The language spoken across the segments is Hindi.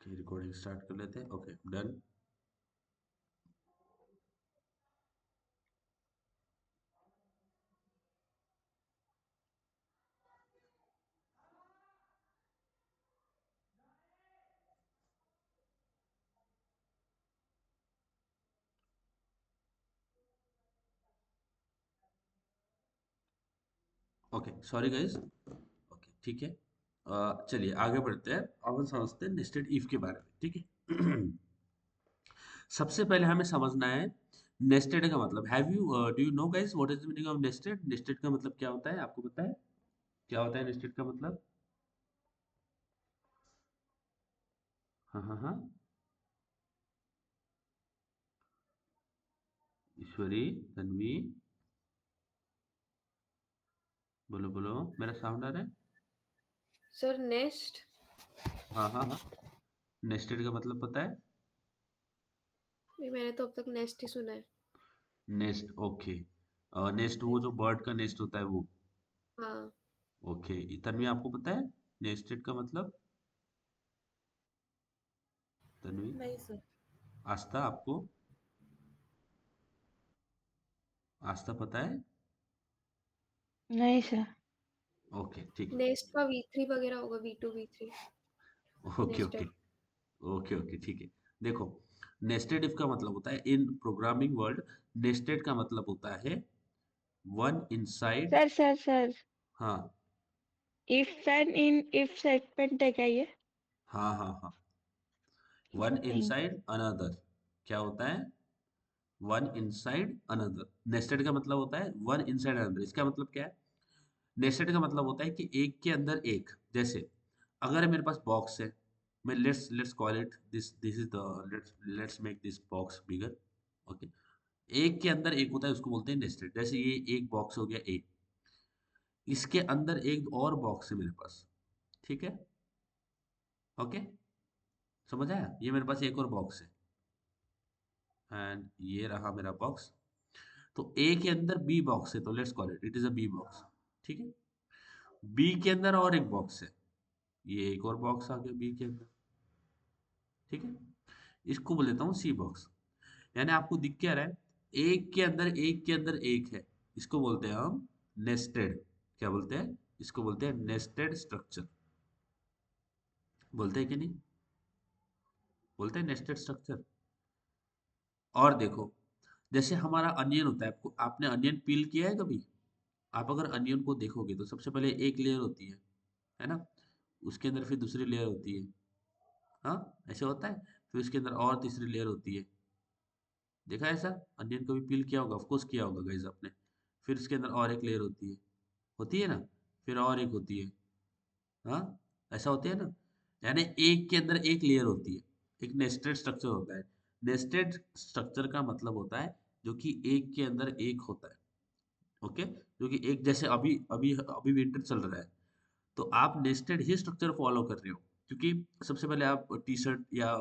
ओके, रिकॉर्डिंग स्टार्ट कर लेते हैं। Okay, done. Okay, sorry guys. Okay, ठीक है। चलिए आगे बढ़ते हैं। अब हम समझते हैं नेस्टेड इफ के बारे में, ठीक है। सबसे पहले हमें समझना है नेस्टेड का मतलब। Have you do you know guys what is the meaning of nested? Nested का मतलब क्या होता है, आपको पता है? क्या होता है नेस्टेड का मतलब? हाँ हाँ हाँ। ईश्वरी, तन्वी, बोलो बोलो, मेरा साउंड आ रहा है? Sir nest. हाँ हाँ हाँ। नेस्टेड का मतलब पता है? मैंने तो अब तक नेस्ट ही सुना है। Nest, okay. नेस्ट वो जी। जो बर्ड का नेस्ट होता है वो। हाँ। ओके, तन्वी आपको पता है नेस्टेड का मतलब? तन्वी, नहीं सर। आस्था आपको? आस्था पता है? नहीं सर। ओके, ठीक है। नेस्ट का V3 वगैरह होगा, V2 V3 okay okay. Nested. Okay okay, ठीक है। देखो, नेस्टेड इफ का मतलब होता है इन प्रोग्रामिंग वर्ल्ड, नेस्टेड का मतलब होता है वन इनसाइड। सर हाँ if and in if statement है क्या ये? हाँ हाँ हाँ। ठीक वन है, थैंक यू। Inside another. क्या होता है? One inside another. नेस्टेड का मतलब होता है वन इनसाइड अनदर। इसका मतलब क्या है? नेस्टेड का मतलब होता है कि एक के अंदर एक। जैसे अगर मेरे पास बॉक्स है, मैं let's let's call it this this is the, let's let's make this box bigger. Okay, एक के अंदर एक होता है, उसको बोलते हैं नेस्टेड। जैसे ये एक बॉक्स हो गया ए, इसके अंदर एक और बॉक्स है मेरे पास, ठीक है? ओके, समझ आया? ये मेरे पास एक और बॉक्स है, एंड ये रहा मेरा बॉक्स। तो ए के अंदर बी बॉक्स है, तो let's call it it is a B box, ठीक है? बी के अंदर और एक बॉक्स है, ये एक और बॉक्स आ गया बी के अंदर, ठीक है? इसको बोल देता हूँ सी बॉक्स। यानी आपको दिख क्या रहा है? एक के अंदर एक है। इसको बोलते हैं हम नेस्टेड। क्या बोलते हैं? इसको बोलते हैं नेस्टेड स्ट्रक्चर। बोलते हैं कि नहीं? बोलते हैं नेस्टेड स्ट्रक्चर। और देखो, जैसे हमारा अनियन होता है, आपको आपने अनियन पील किया है कभी? आप अगर अनियन को देखोगे तो सबसे पहले एक लेयर होती है ना? उसके अंदर फिर दूसरी लेयर होती है। हाँ, ऐसे होता है। फिर उसके अंदर और तीसरी लेयर होती है। देखा है ऐसा? अनियन को भी पील किया होगा, ऑफ कोर्स किया होगा गाइस आपने। फिर उसके अंदर और एक लेयर होती है ना? फिर और एक होती है। हाँ, ऐसा होता है ना? यानी एक के अंदर एक लेयर होती है। एक नेस्टेड स्ट्रक्चर होता है। नेस्टेड स्ट्रक्चर का मतलब होता है जो कि एक के अंदर एक होता है। ओके, जो कि एक, जैसे अभी अभी अभी विंटर चल रहा है, तो आप नेस्टेड ही स्ट्रक्चर फॉलो कर रहे हो। क्योंकि सबसे पहले आप टी शर्ट या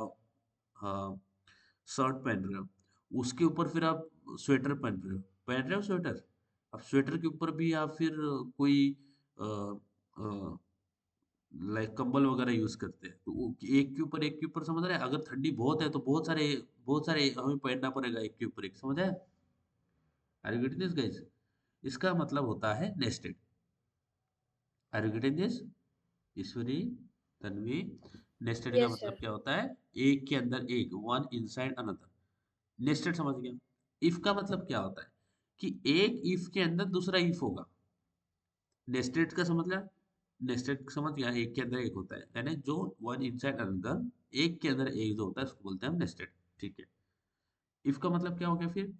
शर्ट पहन रहे हो, उसके ऊपर फिर आप स्वेटर पहन रहे हो स्वेटर। अब स्वेटर के ऊपर भी आप फिर कोई लाइक कंबल वगैरह यूज करते हैं, तो वो एक के ऊपर समझ रहे हैं? अगर ठंडी बहुत है तो बहुत सारे हमें पहनना पड़ेगा एक के ऊपर एक, समझ आया? Are you getting this guys? इसका मतलब होता है nested. Are you getting this? Ishwari, Tanvi, nested का यस मतलब सर। क्या होता है? एक के अंदर एक, वन इनसाइड अनदर। नेस्टेड समझ गया। इफ का मतलब क्या होता है? कि एक इफ के अंदर दूसरा इफ होगा। नेस्टेड का समझ लिया? नेस्टेड समझ गया, एक के अंदर एक होता है, यानी जो वन इनसाइड अनदर, एक के अंदर एक जो होता है उसको बोलते हैं हम नेस्टेड, ठीक है? इफ का मतलब क्या हो गया फिर?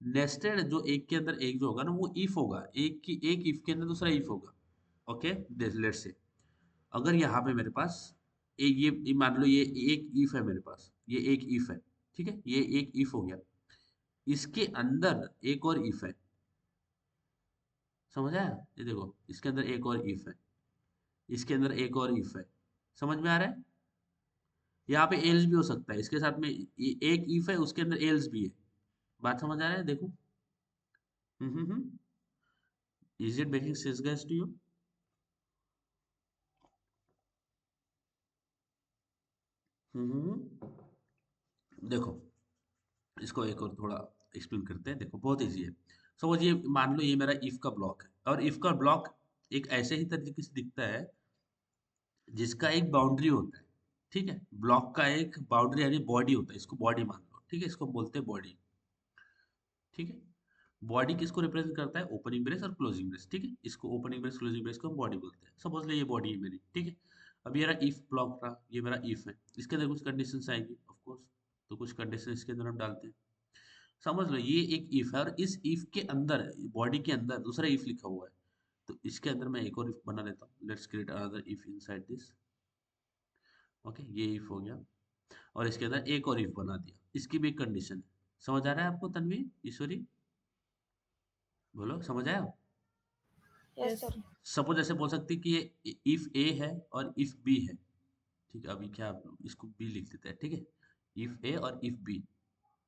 नेस्टेड जो एक के अंदर एक जो होगा ना, वो इफ होगा, एक इफ के अंदर दूसरा इफ होगा। ओके, लेट्स से अगर यहाँ पे मेरे पास ये मान लो, ये एक इफ है मेरे पास, ये एक इफ है, ठीक है? ये एक इफ हो गया, इसके अंदर एक और इफ है। समझ आया? ये देखो, इसके अंदर एक और इफ है, इसके अंदर एक और इफ है। समझ में आ रहा है? यहाँ पे एल्स भी हो सकता है इसके साथ में, एक इफ है उसके अंदर एल्स भी है। बात समझ आ रहा है? देखो। Is it making sense guys to you? देखो, इसको एक और थोड़ा एक्सप्लेन करते हैं। देखो बहुत इजी है। सपोज ये मान लो ये मेरा इफ का ब्लॉक है, और इफ का ब्लॉक एक ऐसे ही तरीके से दिखता है जिसका एक बाउंड्री होता है। ठीक है, ब्लॉक का एक बाउंड्री यानी बॉडी होता है, इसको बॉडी मान लो। ठीक है, इसको बोलते हैं बॉडी। ठीक है, बॉडी किसको रिप्रेजेंट करता है? ओपनिंग ब्रेस और क्लोजिंग ब्रेस। ठीक है, इसको ओपनिंग ब्रेस क्लोजिंग ब्रेस को हम बॉडी बोलते हैं। सपोज ले ये बॉडी है मेरी। ठीक है, अब ये रहा इफ ब्लॉक रहा, ये मेरा इफ है। इसके अंदर कुछ कंडीशंस आएगी ऑफ कोर्स, तो कुछ कंडीशन इसके अंदर हम डालते हैं। समझ लो ये एक इफ है, और इस इफ के अंदर बॉडी के अंदर दूसरा इफ लिखा हुआ है। तो इसके अंदर मैं एक और इफ बना लेता हूँ। Let's create another if inside this. Okay, ये इफ हो गया, और इसके अंदर एक और इफ बना दिया। इसकी भी एक कंडीशन है। समझ आ रहा है आपको तन्वी, ईश्वरी? बोलो, समझ आया? Yes Yes. सर। सपोज ऐसे बोल सकते हैं कि ये इफ ए है और इफ बी है। ठीक है, अभी क्या इसको बी लिख देते हैं। ठीक है, इफ ए और इफ बी।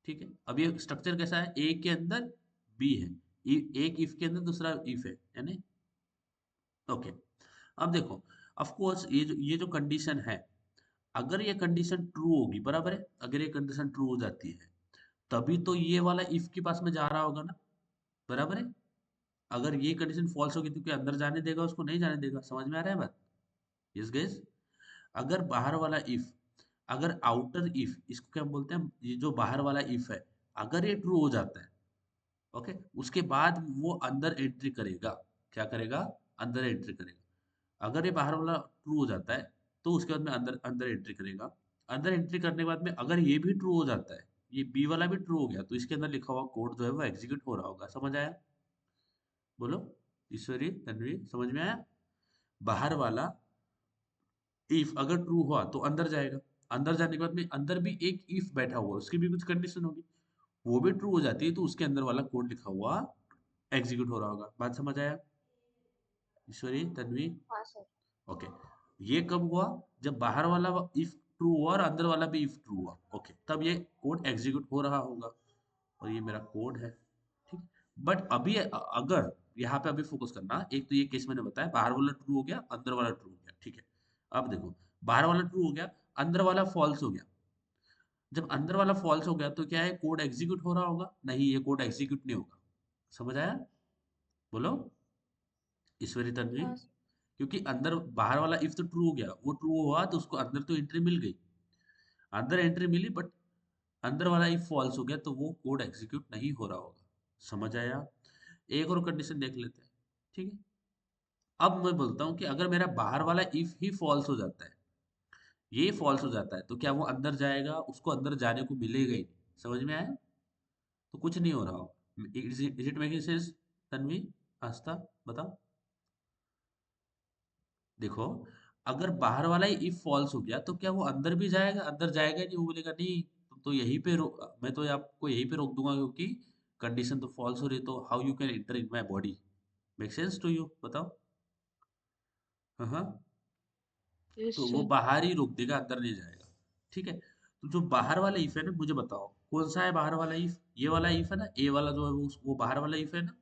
ठीक है, अब ये स्ट्रक्चर कैसा है? ए के अंदर बी है, एक इफ के अंदर दूसरा इफ है, यानी ओके। अब देखो, ऑफ कोर्स ये जो कंडीशन है, अगर ये कंडीशन ट्रू होगी, बराबर है, अगर ये कंडीशन ट्रू हो जाती है तभी तो ये वाला इफ के पास में जा रहा होगा ना, बराबर है। अगर ये कंडीशन फॉल्स होगी तो क्या अंदर जाने देगा उसको? नहीं जाने देगा। समझ में आ रहा है बात? Yes guys. अगर बाहर वाला इफ, अगर आउटर इफ, इसको क्या बोलते हैं, ये जो बाहर वाला इफ है, अगर ये ट्रू हो जाता है, ओके, उसके बाद वो अंदर एंट्री करेगा। क्या करेगा? अंदर एंट्री करेगा। अगर ये बाहर वाला ट्रू हो जाता है तो उसके बाद में अंदर अंदर एंट्री करेगा। अंदर एंट्री करने के बाद में अगर ये भी ट्रू हो जाता है, ये बी वाला भी ट्रू हो गया, तो इसके अंदर लिखा हुआ कोड जो है वो एग्जीक्यूट हो रहा होगा। समझ आया? बोलो, ईश्वरी, तन्वी, समझ में आया? बाहर वाला इफ अगर ट्रू हुआ तो अंदर जाएगा। अंदर जाने के बाद में अंदर भी एक इफ बैठा हुआ है, उसकी भी कुछ कंडीशन होगी, वो भी ट्रू हो जाती है तो उसके अंदर वाला कोड लिखा हुआ एग्जीक्यूट हो रहा होगा। बात समझ आया ईश्वरी, तन्वी? हाँ सर। ओके, ये कब हुआ? जब बाहर वाला इफ ट्रू हुआ और अंदर वाला भी इफ ट्रू हुआ। ओके, तब ये कोड एग्जीक्यूट हो रहा होगा, और ये मेरा कोड है। ठीक, बट अभी अगर यहाँ पे अभी फोकस करना, एक तो ये केस मैंने बताया, बाहर वाला ट्रू हो गया, अंदर वाला ट्रू हो गया। ठीक है, अब देखो, बाहर वाला ट्रू हो गया, अंदर वाला फॉल्स हो गया। जब अंदर वाला फॉल्स हो गया तो क्या है? कोड एग्जीक्यूट हो रहा होगा? नहीं, ये कोड एग्जीक्यूट नहीं होगा। समझ आया? बोलो, ईश्वरी, तन्वी? हाँ सर। क्योंकि अंदर बाहर वाला इफ तो ट्रू हो गया, वो ट्रू हुआ तो उसको अंदर तो एंट्री मिल गई, अंदर एंट्री मिली, बट अंदर वाला इफ फॉल्स हो गया तो वो कोड एग्जीक्यूट नहीं हो रहा होगा। समझ आया? एक और कंडीशन देख लेते हैं। ठीक है, अब मैं बोलता हूँ कि अगर मेरा बाहर वाला इफ ही फॉल्स हो जाता है, ये फॉल्स हो जाता है, तो क्या वो अंदर जाएगा? उसको अंदर जाने को मिलेगा ही नहीं। समझ में आया? तो कुछ नहीं हो रहा हो। Is it making sense? Tanvi, Aastha, बताओ। देखो, अगर बाहर वाला ही इफ फॉल्स हो गया तो क्या वो अंदर भी जाएगा? अंदर जाएगा ही नहीं, वो बोलेगा नहीं तुम तो यहीं पे मैं तो आपको यहीं पे रोक दूंगा, क्योंकि कंडीशन तो फॉल्स हो रही है, तो how you can enter in my body? Make sense to you? बताओ। हाँ हाँ, Yes, तो वो sir. बाहर ही रोक देगा, अंदर नहीं जाएगा। ठीक है, तो जो बाहर वाला इफ है ना, मुझे बताओ कौन सा है बाहर वाला इफ? ये वाला इफ है ना, ए वाला जो है वो बाहर वाला इफ है ना?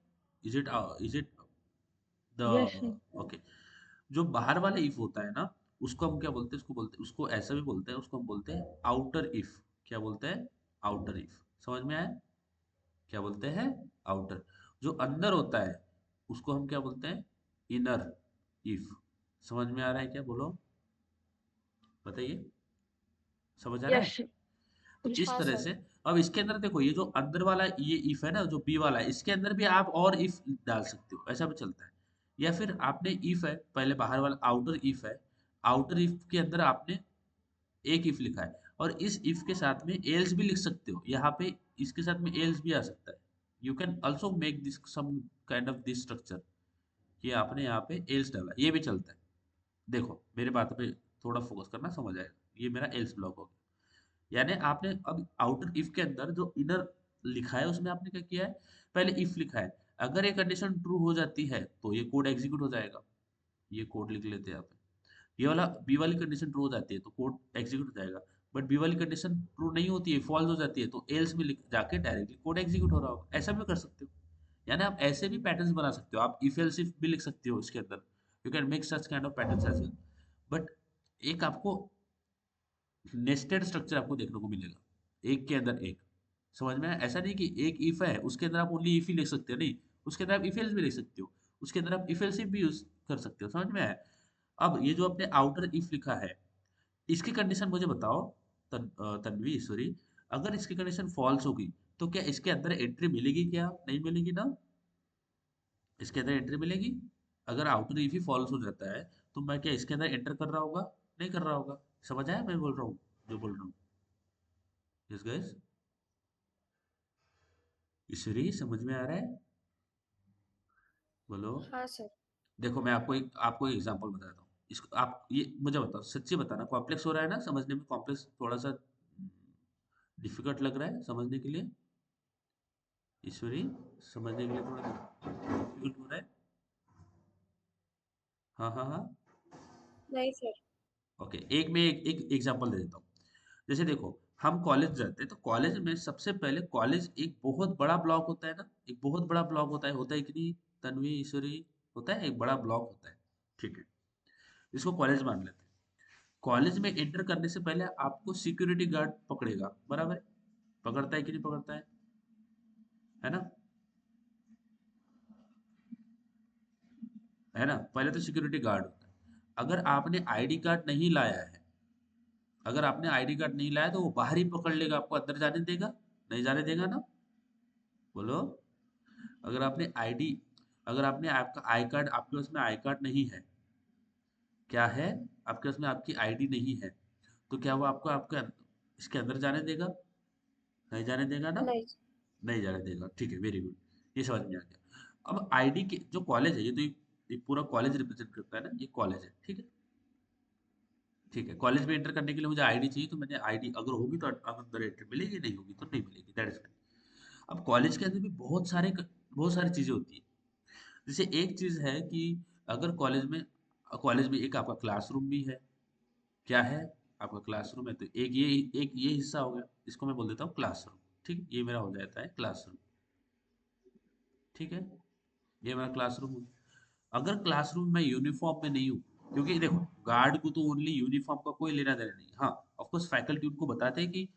Is it the Yes, sir. Okay. जो बाहर वाला इफ होता है ना, उसको हम क्या बोलते हैं? उसको ऐसा भी बोलते हैं, उसको हम बोलते हैं आउटर इफ। क्या बोलते हैं? Outer if. समझ में आया? क्या बोलते हैं? आउटर। जो अंदर होता है उसको हम क्या बोलते हैं? Inner if. समझ में आ रहा है क्या? बोलो, बताइए, समझ आ रहा Yes, है? sir. तो Yes. इस हाँ तरह सर। से अब इसके अंदर देखो, ये जो अंदर वाला ये इफ है ना, जो बी वाला है, इसके अंदर भी आप और इफ डाल सकते हो, ऐसा भी चलता है। या फिर आपने इफ है पहले, बाहर वाला आउटर इफ है, आउटर इफ के अंदर आपने एक इफ लिखा है, और इस इफ के साथ में एल्स भी लिख सकते हो यहाँ पे, इसके साथ में एल्स भी आ सकता है। You can also make this some kind of this structure, कि आपने यहाँ पे एल्स डाला, ये भी चलता है। देखो मेरे बात पे थोड़ा फोकस करना, समझ आएगा। ये मेरा एल्स ब्लॉक हो गया, यानी आपने अब आउटर इफ के अंदर जो इनर लिखा है उसमें आपने क्या किया है? पहले इफ लिखा है, अगर ये कंडीशन ट्रू हो जाती है तो ये कोड एग्जीक्यूट हो जाएगा। ये कोड लिख लेते हैं यहाँ पे। ये वाला बी वाली कंडीशन ट्रू हो जाती है तो कोड एग्जीक्यूट हो जाएगा। बट बी वाली कंडीशन ट्रू नहीं होती है, फॉल्स हो जाती है, तो एल्स में लिख जाके डायरेक्टली कोड एग्जीक्यूट हो रहा होगा। ऐसा भी कर सकते हो, यानी आप ऐसे भी पैटर्न्स बना सकते हो। आप इफ एल्स इफ भी लिख सकते हो इसके अंदर। You can make such kind of patterns as well. But एक आपको नेस्टेड स्ट्रक्चर आपको देखने को मिलेगा, एक के अंदर एक। समझ में आया? ऐसा नहीं कि एक इफ है उसके अंदर आप ओनली इफ ही लिख सकते हो, नहीं, उसके अंदर आप इफ एल्स भी लिख सकते हो, उसके अंदर आप इफ एल्स भी यूज कर सकते हो। समझ में आया? अब ये जो आपने आउटर इफ लिखा है, इसकी कंडीशन मुझे बताओ, तन्वी सॉरी, अगर इसकी कंडीशन फॉल्स होगी तो क्या इसके अंदर एंट्री मिलेगी? क्या नहीं मिलेगी ना? इसके अंदर एंट्री मिलेगी? अगर आउटर इफ ही फॉल्स हो जाता है तो मैं क्या इसके अंदर एंटर कर रहा होगा? नहीं कर रहा होगा। समझ आया मैं बोल रहा हूँ, जो बोल रहा हूँ? यस गाइस, ईश्वरी समझ में आ रहा है? बोलो। हाँ सर। देखो मैं आपको एक एग्जांपल बताता हूँ, इसको आप ये मुझे बताओ, सच्ची बताना, कॉम्प्लेक्स हो रहा है ना समझने में? कॉम्प्लेक्स थोड़ा सा डिफिकल्ट लग रहा है समझने के लिए? ईश्वरी, समझने के लिए थोड़ा डिफिकल्ट हो रहा है? हाँ हाँ हाँ। नहीं सर। ओके, एक मैं एक एग्जांपल दे देता हूँ। जैसे देखो, हम कॉलेज जाते हैं तो कॉलेज में सबसे पहले कॉलेज एक बहुत बड़ा ब्लॉक होता है ना, एक बहुत बड़ा ब्लॉक होता है कि नहीं? तन्वी, ईश्वरी, होता है, एक बड़ा ब्लॉक होता है। ठीक है, इसको कॉलेज मान लेते हैं। कॉलेज में एंटर करने से पहले आपको सिक्योरिटी गार्ड पकड़ेगा, बराबर है? पकड़ता है कि नहीं पकड़ता है ना? है ना? पहले तो सिक्योरिटी गार्ड होता है। अगर आपने आईडी कार्ड नहीं लाया है, अगर आपने आईडी कार्ड नहीं लाया तो वो बाहर ही पकड़ लेगा, आपको अंदर जाने देगा? नहीं जाने देगा ना? बोलो। अगर आपने आईडी, अगर आपने आपका आई कार्ड, आपके पास में आई कार्ड नहीं है, क्या है, आपके पास में आपकी आईडी नहीं है, तो क्या वो आपको आपके इसके अंदर जाने देगा? नहीं जाने देगा ना? नहीं। नहीं जाने देगा। ठीक है, वेरी गुड, ये समझ में आ गया। अब आईडी के जो कॉलेज है, ये तो एक पूरा कॉलेज रिप्रेजेंट करता है ना, ये कॉलेज है, ठीक है? ठीक है, कॉलेज में एंटर करने के लिए मुझे आईडी चाहिए, तो मैंने आईडी अगर होगी तो अंदर एंट्री मिलेगी, नहीं होगी तो नहीं मिलेगी, दैट इज। अब कॉलेज के अंदर भी बहुत सारी चीजें होती है। जैसे एक चीज है कि अगर कॉलेज में एक आपका क्लासरूम भी है। क्या है? आपका क्लासरूम है, तो एक ये हिस्सा हो गया, इसको मैं बोल देता हूँ क्लासरूम। ठीक, ये मेरा हो जाता है क्लासरूम। ठीक है, ये मेरा क्लासरूम हो गया। अगर क्लासरूम में यूनिफॉर्म में नहीं हूँ, क्योंकि देखो गार्ड को तो ओनली यूनिफॉर्म का कोई लेना देना नहीं, हाँ ऑफ कोर्स फैकल्टी उनको बताते हैं कि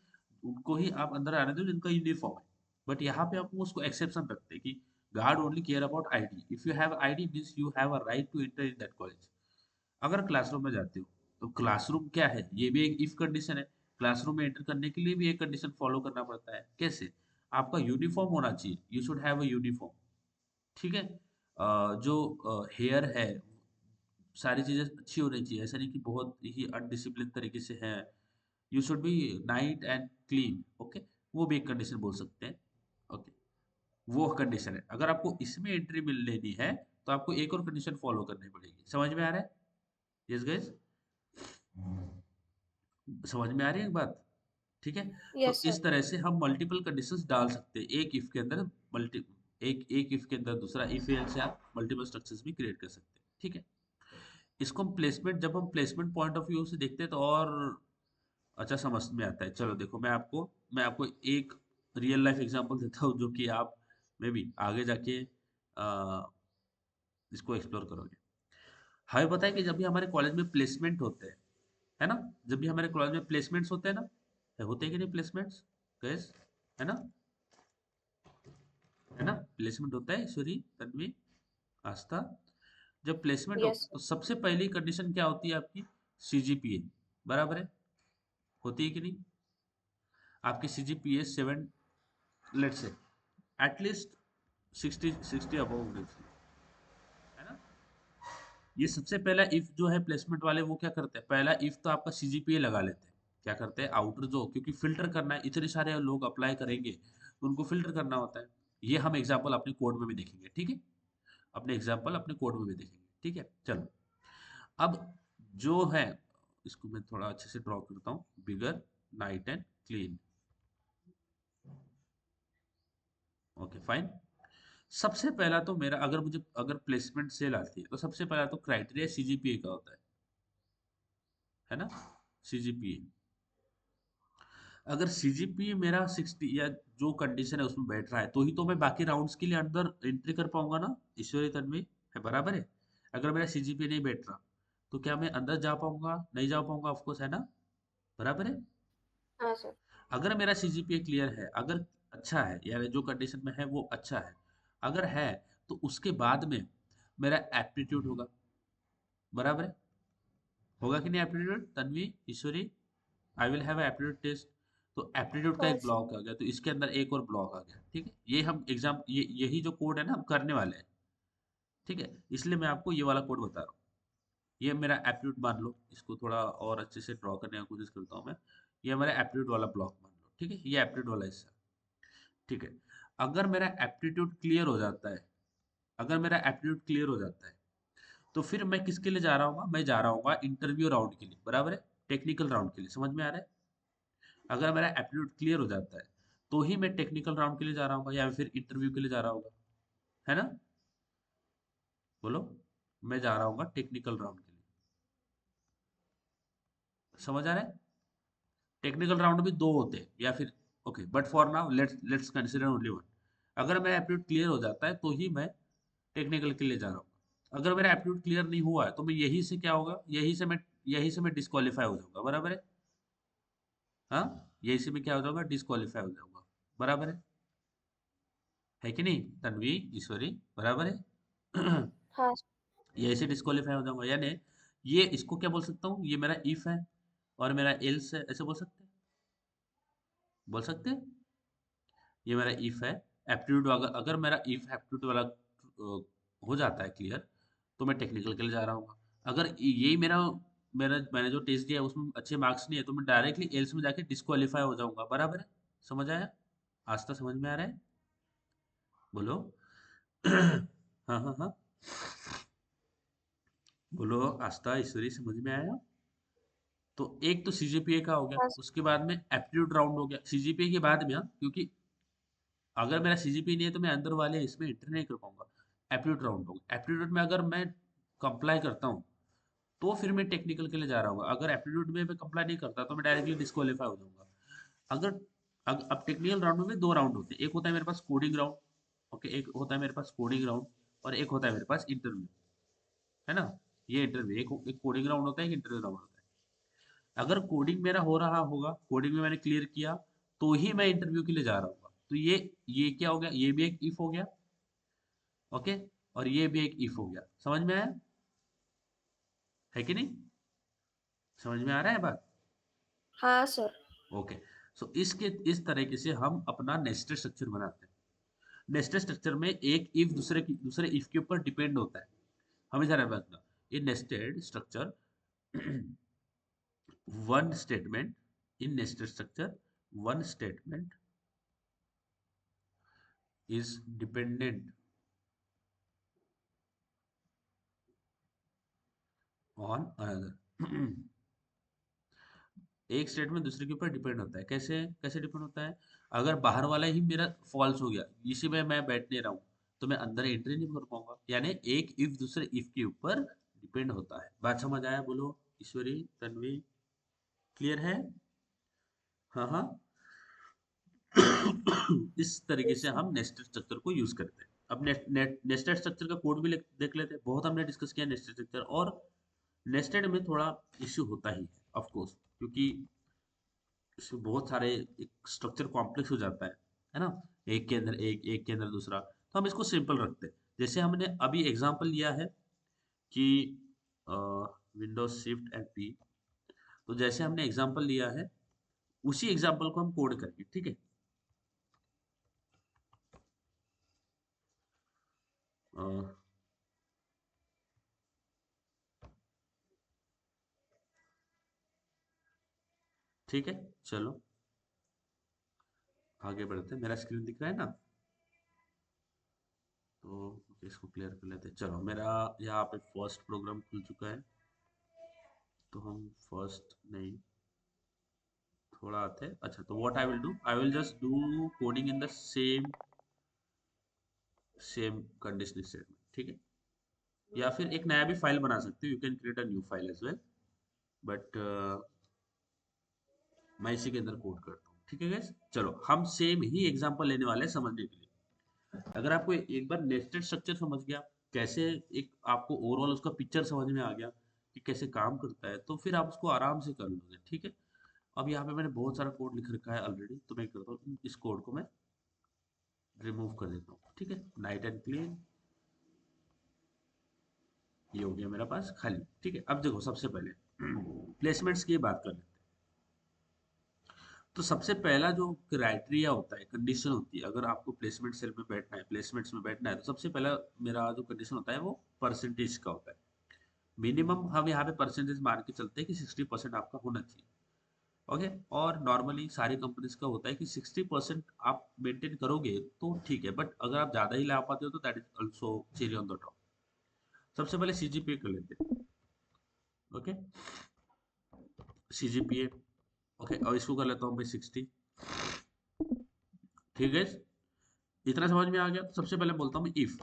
उनको ही आप अंदर आने दो जिनका यूनिफॉर्म है, बट यहाँ पे आपको उसको एक्सेप्शन रखते हैं कि guard only care about ID, if you have ID means you have a right to enter in that college. अगर क्लासरूम में जाते हो तो क्लासरूम क्या है, ये भी एक इफ कंडीशन है। क्लासरूम में एंटर करने के लिए भी एक कंडीशन फॉलो करना पड़ता है, कैसे? आपका यूनिफॉर्म होना चाहिए, you should have a uniform. ठीक है? जो हेयर है, सारी चीजें अच्छी होनी चाहिए, ऐसा नहीं कि बहुत ही अनडिसिप्लिन तरीके से है। You should be night and clean, okay, वो भी एक कंडीशन बोल सकते हैं। ओके, वो कंडीशन है। अगर आपको इसमें एंट्री मिल लेनी है तो आपको एक और कंडीशन फॉलो करनी पड़ेगी। समझ में आ रहा है? यस गाइस, समझ में आ रही है एक बात? ठीक है, तो यस सर। इस तरह से हम मल्टीपल कंडीशंस डाल सकते हैं एक इफ के अंदर, मल्टी एक इफ के अंदर दूसरा इफ एल्स से आप मल्टीपल स्ट्रक्चर्स भी क्रिएट कर सकते हैं। ठीक है, इसको हम प्लेसमेंट, जब हम प्लेसमेंट पॉइंट ऑफ व्यू से देखते हैं तो और अच्छा समझ में आता है। चलो देखो, मैं आपको एक रियल लाइफ एग्जांपल देता हूँ जो कि आप में भी आगे जाके इसको एक्सप्लोर करोगे। हमें पता है कि जब भी हमारे कॉलेज में प्लेसमेंट होते हैं, है ना, जब भी हमारे कॉलेज में प्लेसमेंट्स होते हैं ना, होते हैं कि नहीं प्लेसमेंट्स? गैस, है ना? है ना, प्लेसमेंट होता है, सॉरी तन्वी, आस्था। जब प्लेसमेंट यस होता है सर। तो सबसे पहली कंडीशन क्या होती है आपकी? सीजीपीए, बराबर है? होती है कि नहीं? आपकी CGPA 7, let's say at least 60 above होनी चाहिए, है ना? ये सबसे पहला इफ जो है प्लेसमेंट वाले वो क्या करते हैं, पहला इफ तो आपका सीजीपीए लगा लेते हैं। क्या करते हैं, आउटर जो, क्योंकि फिल्टर करना है, इतने सारे लोग अप्लाई करेंगे तो उनको फिल्टर करना होता है। ये हम एग्जाम्पल अपने कोड में भी देखेंगे, ठीक है? अपने एग्जाम्पल अपने कोड में भी देखेंगे, ठीक है? चलो, अब जो है, इसको मैं थोड़ा अच्छे से ड्रॉ करता हूँ, bigger, neat and clean. Okay fine. सबसे पहला तो मेरा, अगर प्लेसमेंट सेल आती है तो सबसे पहला तो क्राइटेरिया सीजीपीए का होता है ना? सीजीपीए, अगर सीजीपीए मेरा 60 या जो कंडीशन है उसमें बैठ रहा है तो ही तो मैं बाकी राउंड्स के लिए अंदर एंट्री कर पाऊंगा ना, ईश्वरी तन्वी, है बराबर है? अगर मेरा सीजीपीए नहीं बैठ रहा तो क्या मैं अंदर जा पाऊंगा? नहीं जा पाऊंगा, ऑफकोर्स, है ना? बराबर है। हाँ सर। अगर मेरा सीजीपीए क्लियर है, अगर अच्छा है, यानी जो कंडीशन में है वो अच्छा है, अगर है, तो उसके बाद में मेरा एप्टीट्यूड होगा। बराबर है, होगा कि नहीं aptitude? Tanvi, Ishwari, I will have aptitude test. तो एप्टीट्यूड का हाँ एक सर। ब्लॉक आ गया, तो इसके अंदर एक और ब्लॉक आ गया। ठीक है, ये हम एग्जाम, ये यही जो कोड है ना हम करने वाले हैं। ठीक है, इसलिए मैं आपको ये वाला कोड बता रहा हूँ। ये मेरा एप्टीट्यूड मान लो, इसको थोड़ा और अच्छे से ड्रॉ करने की कोशिश करता हूँ मैं। ये हमारा एप्टीट्यूड वाला ब्लॉक मान लो। ठीक है, ये एप्टीट्यूड वाला हिस्सा। ठीक है, अगर मेरा एप्टीट्यूड क्लियर हो जाता है, अगर मेरा एप्टीट्यूड क्लियर हो जाता है, तो फिर मैं किसके लिए जा रहा हूँ? मैं जा रहा हूँ इंटरव्यू राउंड के लिए। बराबर है, टेक्निकल राउंड के लिए। समझ में आ रहा है? अगर मेरा एप्टीट्यूड क्लियर हो जाता है, तो ही मैं टेक्निकल राउंड के लिए जा रहा हूँ या फिर इंटरव्यू के लिए जा रहा हूँ, है ना? बोलो, मैं जा रहा हूँ टेक्निकल राउंड के लिए। समझ आ रहा है? टेक्निकल राउंड भी दो होते हैं या फिर, okay, but for now let's consider only one. अगर मेरा एप्टीट्यूड क्लियर हो जाता है तो ही मैं टेक्निकल के लिए जा रहा हूँ। अगर मेरा एप्टीट्यूड क्लियर नहीं हुआ है तो मैं यही से क्या होगा, यही से मैं डिस्क्वालीफाई हो जाऊंगा। बराबर है? हाँ, यही से मैं क्या हो जाऊंगा? डिस्क्वालीफाई हो जाऊंगा। बराबर है कि नहीं तन्वी, ईश्वरी? बराबर है। हाँ यही से डिस्क्वालीफाई हो जाऊंगा, यानी ये इसको क्या बोल सकता हूँ, ये मेरा इफ है और मेरा एल्स है, ऐसे बोल सकते हैं? बोल सकते हैं? ये मेरा इफ है। एप्टीट्यूड, अगर अगर मेरा इफ एप्टीट्यूड वाला हो जाता है क्लियर, तो मैं टेक्निकल के लिए जा रहा हूँ। अगर यही मेरा मेरा मैंने जो टेस्ट दिया है उसमें अच्छे मार्क्स नहीं है, तो मैं डायरेक्टली एल्स में जाके डिस्क्वालीफाई हो जाऊंगा। बराबर है? समझ आया? आज तक समझ में आ रहा है? बोलो। हाँ हाँ हाँ, बोलो आस्था, ईश्वरी, समझ में आया? तो एक तो सीजीपीए का हो गया, हाँ उसके बाद में एप्टीट्यूड राउंड हो गया। सीजीपीए के बाद में, हाँ, क्योंकि अगर मेरा सीजीपीए नहीं है तो मैं अंदर वाले इसमें एंटर नहीं कर पाऊंगा। एप्टीट्यूड राउंड होगा, एप्टीट्यूड में अगर मैं कंप्लाई करता हूँ तो फिर मैं टेक्निकल के लिए जा रहा हूँ। अगर एप्टीट्यूड में मैं कंप्लाई नहीं करता तो मैं डायरेक्टली डिस्क्वालीफाई हो जाऊंगा। अगर अब टेक्निकल राउंड में दो राउंड होते हैं, एक होता है मेरे पास कोडिंग राउंड। ओके, एक होता है मेरे पास कोडिंग राउंड और एक होता है मेरे पास इंटरव्यू, है ना? ये इंटरव्यू, एक कोडिंग राउंड होता है, एक इंटरव्यू राउंड होता है। अगर कोडिंग मेरा हो रहा होगा, कोडिंग में मैंने क्लियर किया, तो ही मैं इंटरव्यू के लिए जा रहा हूँ। तो ये क्या हो गया? ये भी एक इफ हो गया। ओके, और ये भी एक इफ हो गया। समझ में आया है कि नहीं? समझ में आ रहा है बात? हाँ सर। ओके, सो इस तरीके से हम अपना नेस्टेड स्ट्रक्चर बनाते हैं। नेस्टेड स्ट्रक्चर में एक इफ दूसरे इफ के ऊपर डिपेंड होता है, हमेशा ध्यान रखना। ये nested structure, one statement, in nested structure one statement is dependent on another। एक स्टेटमेंट दूसरे के ऊपर डिपेंड होता है। कैसे कैसे डिपेंड होता है? अगर बाहर वाला ही मेरा फॉल्स हो गया, इसी में मैं बैठ नहीं रहा हूँ, तो मैं अंदर एंट्री नहीं कर पाऊंगा। यानी एक इफ दूसरे इफ के ऊपर डिपेंड होता है। बात समझ आया? बोलो ईश्वरी, तन्वी, क्लियर है? हाँ हाँ। इस तरीके यस से सर। हम नेस्टेड स्ट्रक्चर को यूज करते हैं। अब नेस्टेड स्ट्रक्चर का कोड भी देख लेते हैं। बहुत हमने डिस्कस किया नेस्टेड स्ट्रक्चर, और नेस्टेड में थोड़ा इश्यू होता ही है ऑफ कोर्स, क्योंकि इसमें बहुत सारे, एक स्ट्रक्चर कॉम्प्लेक्स हो जाता है ना? एक के अंदर एक के अंदर दूसरा, तो हम इसको सिंपल रखते हैं। जैसे हमने अभी एग्जांपल लिया है कि विंडोज शिफ्ट एंड पी, तो जैसे हमने एग्जांपल लिया है उसी एग्जांपल को हम कोड करेंगे। ठीक है, अ, ठीक है, चलो आगे बढ़ते हैं। मेरा स्क्रीन दिख रहा है ना? तो इसको क्लियर कर लेते हैं। चलो, मेरा यहाँ पे फर्स्ट प्रोग्राम खुल चुका है, तो हम फर्स्ट नहीं, थोड़ा आते हैं। अच्छा, तो what I will do, I will just do coding in the same conditional statement. ठीक है, या फिर एक नया भी फाइल बना सकते हो, you can create a new file as well, but मैं इसी के अंदर कोड करता हूँ। ठीक है गाइस, चलो हम सेम ही एग्जांपल लेने वाले हैं समझने के लिए। अगर आपको एक बार नेस्टेड स्ट्रक्चर समझ गया, कैसे एक आपको ओवरऑल उसका पिक्चर समझ में आ गया कि कैसे काम करता है, तो फिर आप उसको आराम से कर लोगे। ठीक है, अब यहाँ पे मैंने बहुत सारा कोड लिख रखा है ऑलरेडी, तो मैं करता हूँ इस कोड को मैं रिमूव कर देता हूँ। ठीक है, नाइट एंड क्लीन, ये हो गया मेरा पास खाली। ठीक है, अब देखो सबसे पहले प्लेसमेंट्स की बात कर लेते हैं। तो सबसे पहला जो क्राइटेरिया होता है, कंडीशन होती है, अगर आपको प्लेसमेंट सेल में बैठना है, प्लेसमेंट्स में बैठना है, तो सबसे पहला मेरा जो कंडीशन होता है वो परसेंटेज का होता है। मिनिमम हम यहाँ पे परसेंटेज मान के चलते हैं कि 60% आपका होना चाहिए। ओके, और नॉर्मली सारी कंपनीज का होता है कि 60% आप मेंटेन करोगे तो ठीक है, बट अगर आप ज़्यादा ही ला पाते हो तो that is also cherry on the top. सबसे पहले सीजीपीए कर लेते हैं। ओके, सीजीपीए, ओके, और इसको कर लेता हूँ भाई 60। ठीक है, इतना समझ में आ गया। तो सबसे पहले बोलता हूँ मैं इफ,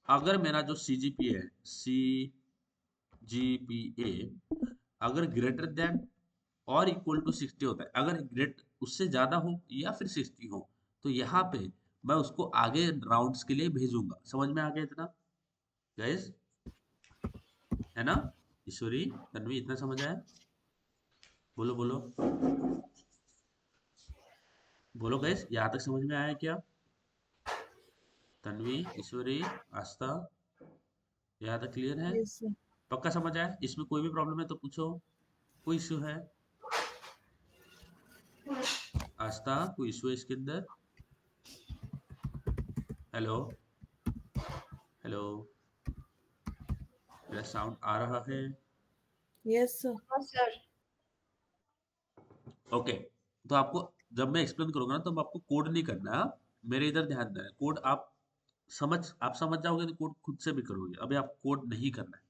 अगर मेरा जो सीजीपीए है, सीजीपीए अगर ग्रेटर देन और इक्वल टू 60 होता है, अगर ग्रेट उससे ज्यादा हो या फिर 60 हो, तो यहाँ पे मैं उसको आगे राउंड्स के लिए भेजूंगा। समझ में आ गया इतना गाइस, है ना? ईश्वरी, तन्वी, इतना समझ आया? बोलो बोलो बोलो गाइस, यहाँ तक समझ में आया क्या? तन्वी, ईश्वरी, आस्था, यहाँ तक क्लियर है? Yes, sir. पक्का समझ आया? इसमें कोई भी प्रॉब्लम है तो पूछो, कोई इश्यू है? आस्था, कोई इश्यू है इसके अंदर? हेलो, हेलो, मेरा साउंड आ रहा है? Yes, sir. हाँ सर। ओके, तो आपको जब मैं एक्सप्लेन करूंगा ना, तो आपको कोड नहीं करना है, हाँ? मेरे इधर ध्यान देना है। कोड आप समझ जाओगे तो कोड खुद से भी करोगे, अभी आप कोड नहीं करना है।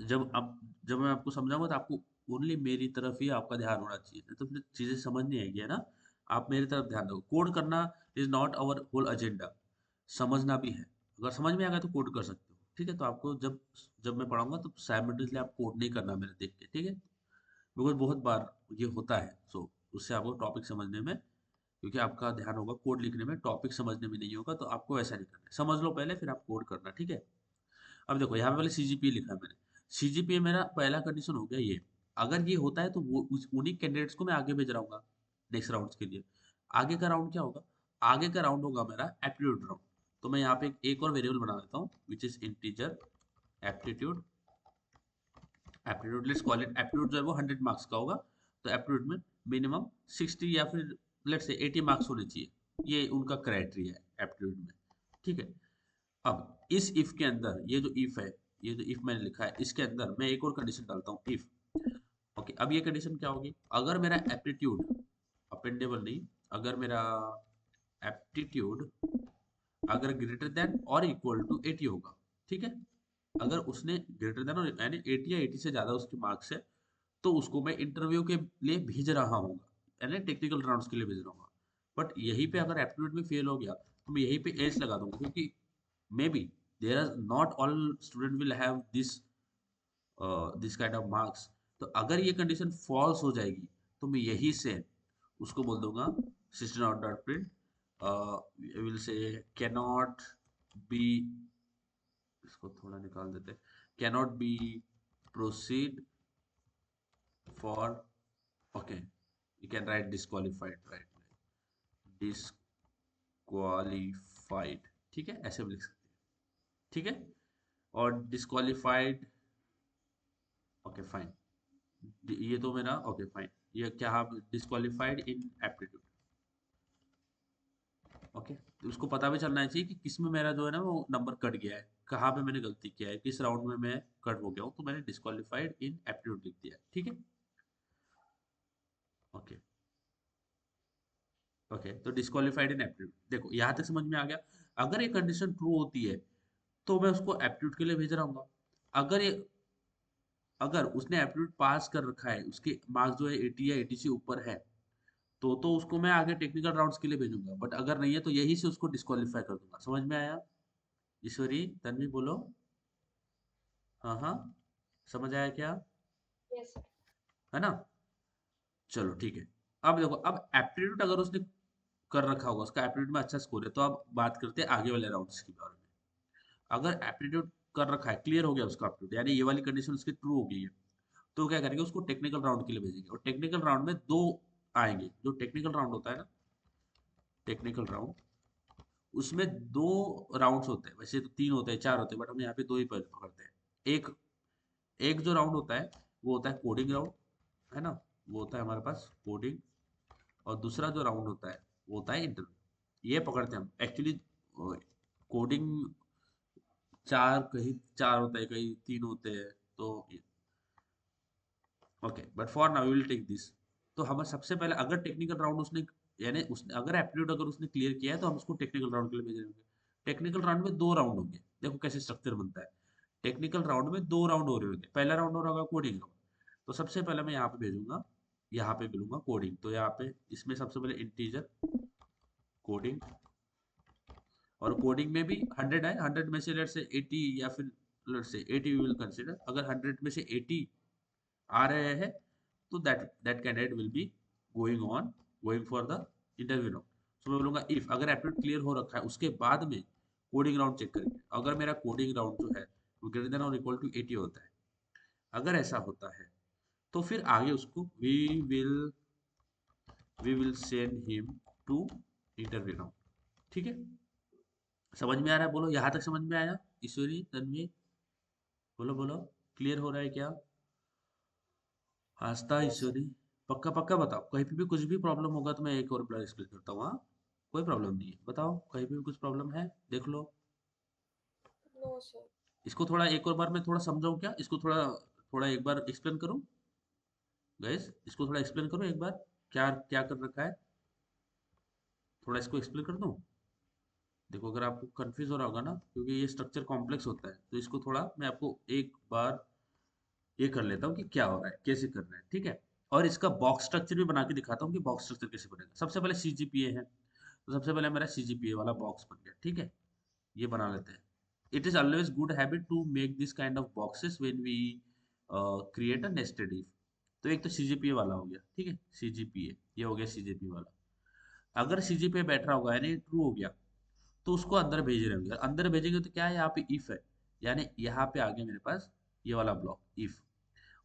जब मैं आपको समझाऊंगा तो आपको ओनली मेरी तरफ ही आपका ध्यान होना चाहिए, नहीं तो फिर चीजें समझ नहीं आएगी, है ना? आप मेरी तरफ ध्यान दो। कोड करना is not our whole agenda, समझना भी है। अगर समझ में आ गया तो कोड कर सकते हो। ठीक है, तो आपको जब जब मैं पढ़ाऊंगा तो साइमल्टेनियसली आप कोड नहीं करना मेरे देख के, ठीक है? बिकॉज बहुत बार ये होता है, सो उससे आपको टॉपिक समझने में, क्योंकि आपका ध्यान होगा कोड लिखने में, टॉपिक समझने में नहीं होगा, तो आपको ऐसा नहीं करना है। समझ लो पहले, फिर आप कोड करना, ठीक है? अब देखो यहाँ पे पहले सीजीपीए लिखा है मैंने। सीजीपीए मेरा पहला कंडीशन हो गया ये। अगर ये होता है तो वो उन्हीं कैंडिडेट्स को मैं आगे भेज रहा हूँ नेक्स्ट राउंड के लिए। आगे का राउंड क्या होगा? आगे का राउंड होगा मेरा एप्टीट्यूड राउंड। तो मैं यहाँ पे एक और वेरिएबल बना देता हूँ, which is integer aptitude. Aptitude let's call it aptitude, जो है वो 100 मार्क्स का होगा। तो एप्टीट्यूड में मिनिमम 60 या फिर लेट्स से 80 मार्क्स होने चाहिए, ये उनका क्राइटेरिया है एप्टीट्यूड में। ठीक है, अब इस इफ के अंदर ये जो इफ है, ये जो इफ मैंने लिखा है, इसके अंदर मैं एक और कंडीशन डालता हूँ, इफ। ओके, अब ये कंडीशन क्या होगी? अगर मेरा एप्टीट्यूड, अपेंडेबल नहीं, अगर मेरा एप्टीट्यूड अगर ग्रेटर देन और इक्वल टू 80 होगा, ठीक है? अगर उसने ग्रेटर देन और यानी 80 या 80 से ज्यादा उसके मार्क्स है, तो उसको मैं इंटरव्यू के लिए भेज रहा हूँ, यानी टेक्निकल राउंड्स के लिए भेज रहा हूँ। बट यहीं पे अगर एप्टीट्यूड में फेल हो गया तो मैं यहीं पे एज लगा दूंगा, क्योंकि maybe there are not all student will have this kind of marks. तो अगर ये कंडीशन फॉल्स हो जाएगी तो मैं यही से उसको बोल दूंगा system dot dot print will say cannot be, इसको थोड़ा निकाल देते, cannot be proceed for, okay, you can write disqualified, right, disqualified, ठीक है, ऐसे भी लिख सकते हैं। ठीक है, और डिस्क्वालिफाइड, ओके फाइन, ये तो मेरा ओके फाइन, ये क्या आप डिस्क्वालिफाइड इन एप्टीट्यूड। ओके, तो उसको पता भी चलना चाहिए कि किस में मेरा जो है ना वो नंबर कट गया है, कहाँ पे मैंने गलती किया है, किस राउंड में मैं कट हो गया हूँ, तो मैंने डिस्क्वालिफाइड इन एप्टीट्यूड लिख दिया है। ठीक है, ओके ओके, तो डिस्क्वालिफाइड इन एप्टीट्यूड, देखो यहाँ तक समझ में आ गया। अगर ये कंडीशन ट्रू होती है तो मैं उसको एप्टीट्यूड के लिए भेज रहा हूँ। अगर ये अगर उसने एप्टीट्यूड पास कर रखा है, उसके मार्क्स जो है 80 या 80 से ऊपर है, तो उसको मैं आगे टेक्निकल राउंड्स के लिए भेजूंगा। बट अगर नहीं है तो यही से उसको डिस्क्वालीफाई कर दूंगा। समझ में आया? ईश्वरी, तन्वी, बोलो। हाँ हाँ, समझ आया क्या? Yes sir. है ना? चलो ठीक है। अब देखो, अब एप्टीट्यूड अगर उसने कर रखा होगा, उसका एप्टीट्यूड में अच्छा स्कोर है, तो अब बात करते हैं आगे वाले राउंड्स के बारे में। अगर एप्टीट्यूड कर रखा है, क्लियर हो गया उसका एप्टीट्यूड, यानी ये वाली कंडीशन उसकी ट्रू हो गई है, तो क्या करेंगे, उसको टेक्निकल राउंड के लिए भेजेंगे। और टेक्निकल राउंड में 2 आएंगे। जो टेक्निकल राउंड होता है ना, टेक्निकल राउंड, उसमें 2 राउंड्स होते हैं। वैसे तो 3 होते हैं, 4 होते हैं, बट हम यहाँ पे 2 ही पकड़ते हैं। एक एक जो राउंड होता है वो होता है कोडिंग राउंड, है ना, वो होता है हमारे पास कोडिंग। और दूसरा जो राउंड होता है वो होता है इंटरव्यू। ये पकड़ते हैं हम एक्चुअली। कोडिंग 4, कहीं 4 होता है, कहीं 3 होते हैं। तो okay, but for now we will take this. तो हमें सबसे पहले अगर टेक्निकल राउंड उसने, यानी उसने अगर एप्टीट्यूड अगर उसने क्लियर किया है तो हम उसको टेक्निकल राउंड के लिए भेज रहे होंगे। टेक्निकल राउंड में 2 राउंड होंगे। देखो कैसे स्ट्रक्चर बनता है। टेक्निकल राउंड में 2 राउंड हो रहे होंगे। पहला राउंड हो रहा होगा कोडिंग राउंड। तो सबसे पहले मैं यहाँ पे भेजूंगा, यहाँ पे मिलूंगा कोडिंग। तो यहाँ पे इसमें सबसे पहले इंटीजर कोडिंग। और कोडिंग में भी 100 है। 100 में से लेट से 80, या फिर लेट से 80 वी विल कंसिडर। अगर 100 में से 80 आ रहे हैं तो that candidate will be going for the interview round. So मैं बोलूंगा इफ, अगर एप्टीट्यूड क्लियर हो रखा है उसके बाद में कोडिंग राउंड चेक करेंगे। अगर मेरा कोडिंग राउंड जो है वो ग्रेटर देन और इक्वल टू 80 होता है, अगर ऐसा होता है तो फिर आगे उसको we will send him to interview round. ठीक है, समझ में आ रहा है? बोलो, यहाँ तक समझ में आया? ईश्वरी, तन्वी, बोलो बोलो, क्लियर हो रहा है क्या? आस्था, यस सर। ईश्वरी, पक्का पक्का बताओ। कहीं पे भी कुछ भी प्रॉब्लम होगा तो मैं एक और बार एक्सप्लेन करता हूँ। हाँ, कोई प्रॉब्लम नहीं है, बताओ कहीं पे भी कुछ प्रॉब्लम है, देख लो। No sir. इसको थोड़ा एक और बार मैं थोड़ा समझाऊँ क्या? इसको थोड़ा थोड़ा एक बार एक्सप्लेन करूँ गाइस? इसको थोड़ा एक्सप्लेन करूँ एक बार, क्या क्या कर रखा है, थोड़ा इसको एक्सप्लेन कर दूँ? देखो, अगर आपको कंफ्यूज हो रहा होगा ना, क्योंकि ये स्ट्रक्चर कॉम्प्लेक्स होता है, तो इसको थोड़ा मैं आपको एक बार ये कर लेता हूँ कि क्या हो रहा है, कैसे कर रहे हैं, ठीक है? और इसका बॉक्स स्ट्रक्चर भी बना के दिखाता हूँ कि बॉक्स स्ट्रक्चर कैसे बनेगा। सबसे पहले सीजीपीए है, तो सबसे पहले मेरा सीजीपीए वाला बॉक्स बन गया, ठीक है? ये बना लेते हैं। It is always good habit to make this kind of boxes when we create a nested if. तो एक तो सीजीपीए वाला हो गया, ठीक है, सीजीपीए, ये हो गया सीजीपीए वाला। अगर सीजीपीए बैठ रहा होगा यानी ट्रू हो गया, तो उसको अंदर भेज रहे होंगे। अंदर भेजेंगे तो क्या है, यहाँ पे इफ है, यानी यहाँ पे आगे मेरे पास ये वाला ब्लॉक इफ।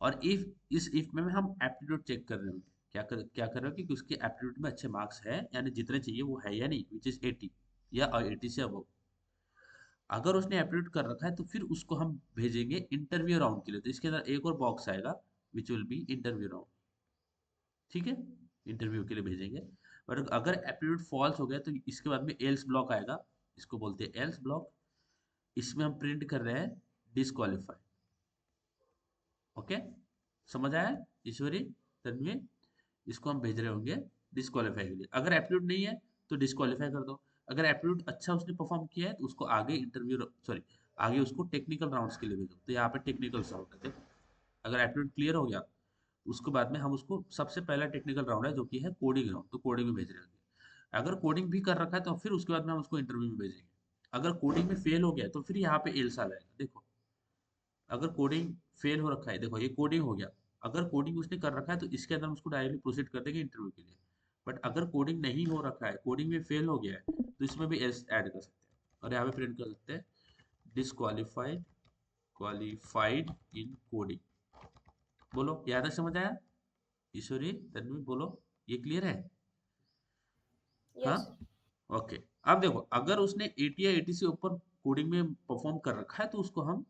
और इफ, इस इफ में हम एप्टीट्यूड चेक कर रहे होंगे। क्या कर रहे हो कि उसके एप्टीट्यूड में अच्छे मार्क्स है, यानी जितने चाहिए वो है या नहीं, विच इज 80 या 80 से अबव। अगर उसने एप्टीट्यूड कर रखा है तो फिर उसको हम भेजेंगे इंटरव्यू राउंड के लिए। तो इसके अंदर एक और बॉक्स आएगा which will be interview round, ठीक है? इंटरव्यू के लिए भेजेंगे। पर अगर एप्टीट्यूड फॉल्स हो गया तो इसके बाद में एल्स ब्लॉक आएगा, इसको बोलते हैं एल्स ब्लॉक। इसमें हम प्रिंट कर रहे हैं डिस्क्वालीफाई। ओके, समझ आया ईश्वरी, तन्वी? इसको हम भेज रहे होंगे डिस्क्वालीफाई के लिए। अगर एप्टीट्यूड नहीं है तो डिस्क्वालीफाई कर दो। अगर एप्टीट्यूड अच्छा उसने परफॉर्म किया है तो उसको आगे इंटरव्यू, सॉरी, आगे उसको टेक्निकल राउंड्स के लिए भेजो। तो यहाँ पे टेक्निकल राउंड है, देखो। अगर एप्टीट्यूड क्लियर हो गया तो उसके बाद में हम उसको, सबसे पहला टेक्निकल राउंड है जो कि है कोडिंग राउंड, तो कोडिंग में भेज रहे होंगे। अगर कोडिंग भी कर रखा है तो फिर उसके बाद में हम उसको इंटरव्यू में भेजेंगे। अगर कोडिंग में फेल हो गया तो फिर यहाँ पे एल्स आ जाएगा, देखो। अगर कोडिंग फेल हो रखा है, देखो ये कोडिंग हो गया। अगर कोडिंग उसने कर रखा है तो इसके अंदर हम उसको डायरेक्टली प्रोसीड कर देंगे इंटरव्यू के लिए। बट अगर कोडिंग नहीं हो रखा है, कोडिंग में फेल हो गया है, तो इसमें भी एल्स ऐड कर सकते हैं और यहाँ पे प्रिंट कर सकते हैं डिसक्वालीफाइड, क्वालिफाइड इन कोडिंग। बोलो, यहाँ तक समझ आया? ईश्वरी, तन्वी, बोलो, ये क्लियर है? हाँ, यस सर। ओके। अब देखो, अगर उसने 80 या 80 से ऊपर कोडिंग में परफॉर्म कर रखा है तो उसको हम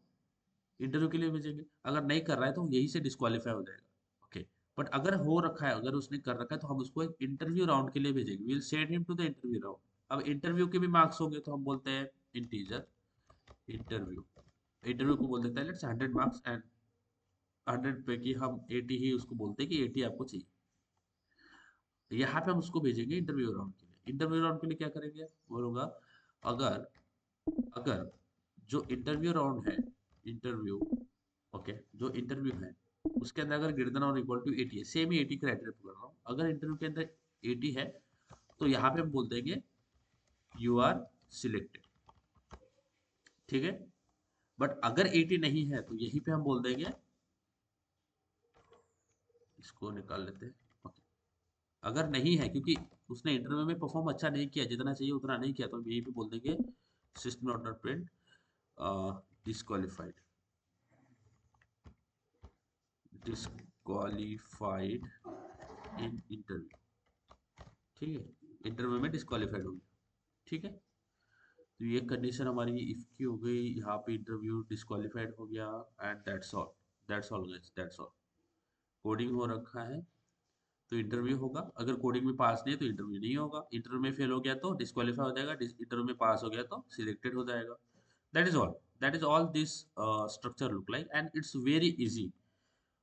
इंटरव्यू के लिए भेजेंगे। अगर नहीं कर रहा है तो यही से डिस्क्वालीफाई हो जाएगा। ओके, बट अगर हो रखा है, अगर उसने कर रखा है तो हम उसको एक इंटरव्यू राउंड के लिए भेजेंगे। Will send him to the interview round. अब इंटरव्यू के भी मार्क्स होंगे तो हम बोलते हैं इंटीजर इंटरव्यू। इंटरव्यू को बोल देता है लेट्स 100 मार्क्स, एंड 100 पे की हम 80 ही उसको बोलते हैं कि 80 आपको चाहिए। यहाँ पे हम उसको भेजेंगे इंटरव्यू राउंड के लिए। इंटरव्यू राउंड के लिए क्या करेंगे, बोलूंगा अगर अगर जो इंटरव्यू राउंड है, इंटरव्यू, ओके, जो इंटरव्यू है उसके अंदर अगर ग्रेटर देन और इक्वल टू 80 है, सेम ही 80 क्राइटेरिया पकड़ रहा हूँ। अगर इंटरव्यू के अंदर 80 है तो यहाँ पे हम बोल देंगे यू आर सिलेक्टेड, ठीक है? बट अगर 80 नहीं है तो यहीं पे हम बोल देंगे, इसको निकाल लेते हैं। ओके, अगर नहीं है क्योंकि उसने इंटरव्यू में परफॉर्म अच्छा नहीं किया, जितना चाहिए उतना नहीं किया, तो हम यहीं पे बोल देंगे system not print disqualified, disqualified in interview, ठीक है, इंटरव्यू में डिस्क्वालिफाइड हो गया, ठीक है। तो ये कंडीशन हमारी इफ की हो गई, यहाँ पे इंटरव्यू डिस्क्वालिफाइड हो गया, and that's all guys, that's all. Coding हो रखा है तो इंटरव्यू होगा, अगर कोडिंग में पास नहीं है तो इंटरव्यू नहीं होगा, इंटरव्यू में फेल हो गया तो डिस्क्वालीफाई हो जाएगा, इंटरव्यू में पास हो गया तो सिलेक्टेड हो जाएगा। That is all, that is all this structure look like, and it's very easy.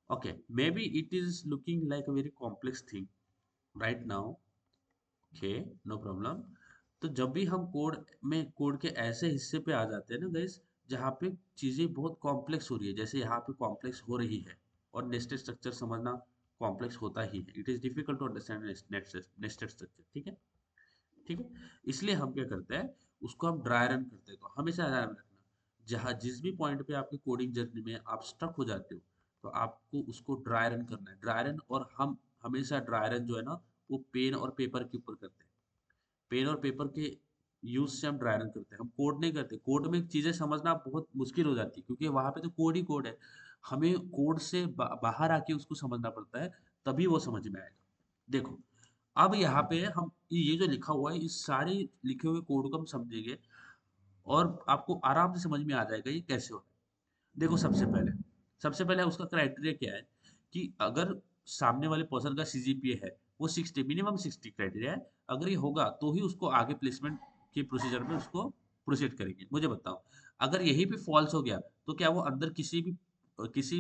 Okay, maybe it is looking like a very complex thing right now, okay, no problem. तो जब भी हम कोड के ऐसे हिस्से पे आ जाते हैं ना गाइस, जहाँ पे चीजें बहुत कॉम्प्लेक्स हो रही है, जैसे यहाँ पे कॉम्प्लेक्स हो रही है, और नेस्टेड स्ट्रक्चर समझना कॉम्प्लेक्स होता ही है, it is difficult to understand nested structure, ठीक है, ठीक है। इसलिए हम क्या करते हैं, उसको हम ड्राई रन करते हैं। तो हमेशा ध्यान रखना, जहाँ जिस भी पॉइंट पे आपकी कोडिंग जर्नी में आप स्टक हो जाते हो, तो आपको उसको ड्राई रन करना है, ड्राई रन। और हम हमेशा ड्राई रन जो है ना, वो पेन और पेपर के ऊपर करते हैं, पेन और पेपर के यूज से हम ड्राई रन करते हैं, हम कोड नहीं करते। कोड में चीजें समझना बहुत मुश्किल हो जाती है, क्योंकि वहां पे तो कोड ही कोड है, हमें कोड से बाहर आके उसको समझना पड़ता है, तभी वो समझ में आएगा। देखो, अब यहाँ पे हम ये जो लिखा हुआ है, इस सारे लिखे हुए कोड को हम समझेंगे, और आपको आराम से समझ में आ जाएगा ये कैसे होता है। देखो, सबसे पहले उसका क्राइटेरिया क्या है, कि अगर सामने वाले पर्सन का सीजीपीए है वो 60, मिनिमम 60 क्राइटेरिया है, अगर ये होगा तो ही उसको आगे प्लेसमेंट के प्रोसीजर में उसको प्रोसीड करेंगे। मुझे बताओ, अगर यही पे फॉल्स हो गया तो क्या वो अंदर किसी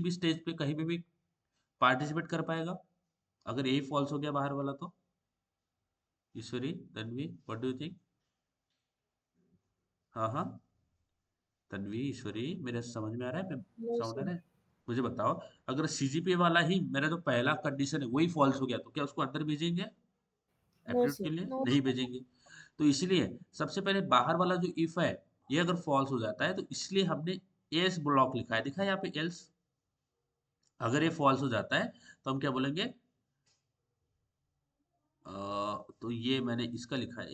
भी स्टेज पे कहीं पे भी पार्टिसिपेट कर पाएगा? अगर यही फॉल्स हो गया बाहर वाला तो, Ishwari, Tanvi, what do you think? हाँ हाँ, तन्वी, ईश्वरी, मेरे समझ में आ रहा है? मैं No, साउंड आ sir. रहा है? मुझे बताओ, अगर सीजीपीए वाला ही मेरा जो पहला कंडीशन है वही फॉल्स हो गया तो क्या उसको अंदर भेजेंगे No, एप्टीट्यूड sir. के लिए? नो नहीं सर। भेजेंगे। तो इसलिए सबसे पहले बाहर वाला जो इफ है, ये अगर फॉल्स हो जाता है तो इसलिए हमने एल्स ब्लॉक लिखा है, दिखा है यहाँ पे एल्स। अगर ये फॉल्स हो जाता है तो हम क्या बोलेंगे? तो ये मैंने इसका लिखा है,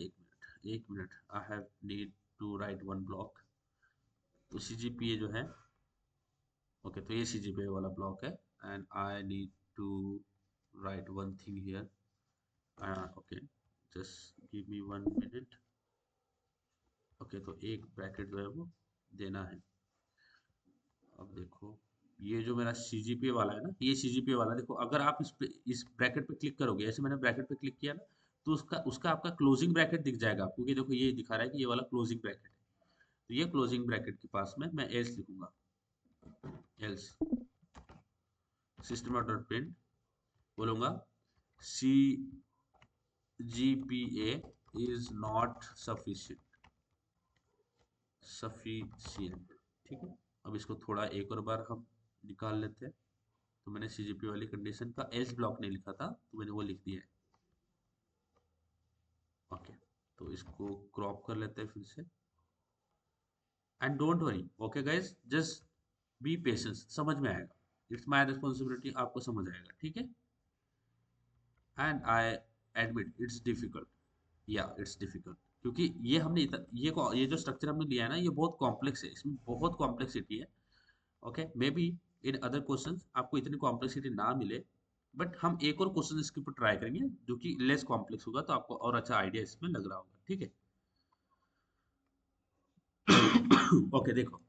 एक minute, I have need to write one block. तो सीजीपीए जो है, ओके, तो ये सीजीपीए वाला ब्लॉक है, and I need to write one thing here, okay, just give me 1 minute. Okay, तो एक ब्रैकेट जो है वो देना है। अब देखो, ये जो मेरा सीजीपीए वाला है ना, ये सीजीपीए वाला, देखो अगर आप इस ब्रैकेट पे क्लिक करोगे, ऐसे मैंने ब्रैकेट पे क्लिक किया ना, तो उसका उसका आपका क्लोजिंग ब्रैकेट दिख जाएगा आपको, क्योंकि देखो ये दिखा रहा है कि ये वाला क्लोजिंग ब्रैकेट है। तो ये क्लोजिंग ब्रैकेट के पास में मैं एल्स लिखूंगा, एल्स सिस्टम डॉट प्रिंट, बोलूंगा सी जीपीए इज नॉट सफिशिएंट, ठीक है। अब इसको थोड़ा एक और बार हम निकाल लेते हैं। तो मैंने सीजीपी वाली कंडीशन का एल्स ब्लॉक नहीं लिखा था, तो मैंने वो लिख दिया है, ओके। तो इसको क्रॉप कर लेते हैं फिर से, and don't worry, okay guys, just be patience, समझ में आएगा, इट्स माय रिस्पॉन्सिबिलिटी, आपको समझ आएगा, ठीक है। And I admit it's difficult, या इट्स डिफिकल्ट, क्योंकि ये हमने ये जो स्ट्रक्चर हमने लिया है ना, ये बहुत कॉम्प्लेक्स है, इसमें बहुत कॉम्प्लेक्सिटी है। Okay, may be in other questions आपको इतनी कॉम्प्लेक्सिटी ना मिले, बट हम एक और क्वेश्चन इसके ऊपर ट्राई करेंगे जो कि लेस कॉम्प्लेक्स होगा, तो आपको और अच्छा आइडिया इसमें लग रहा होगा, ठीक है। ओके, देखो,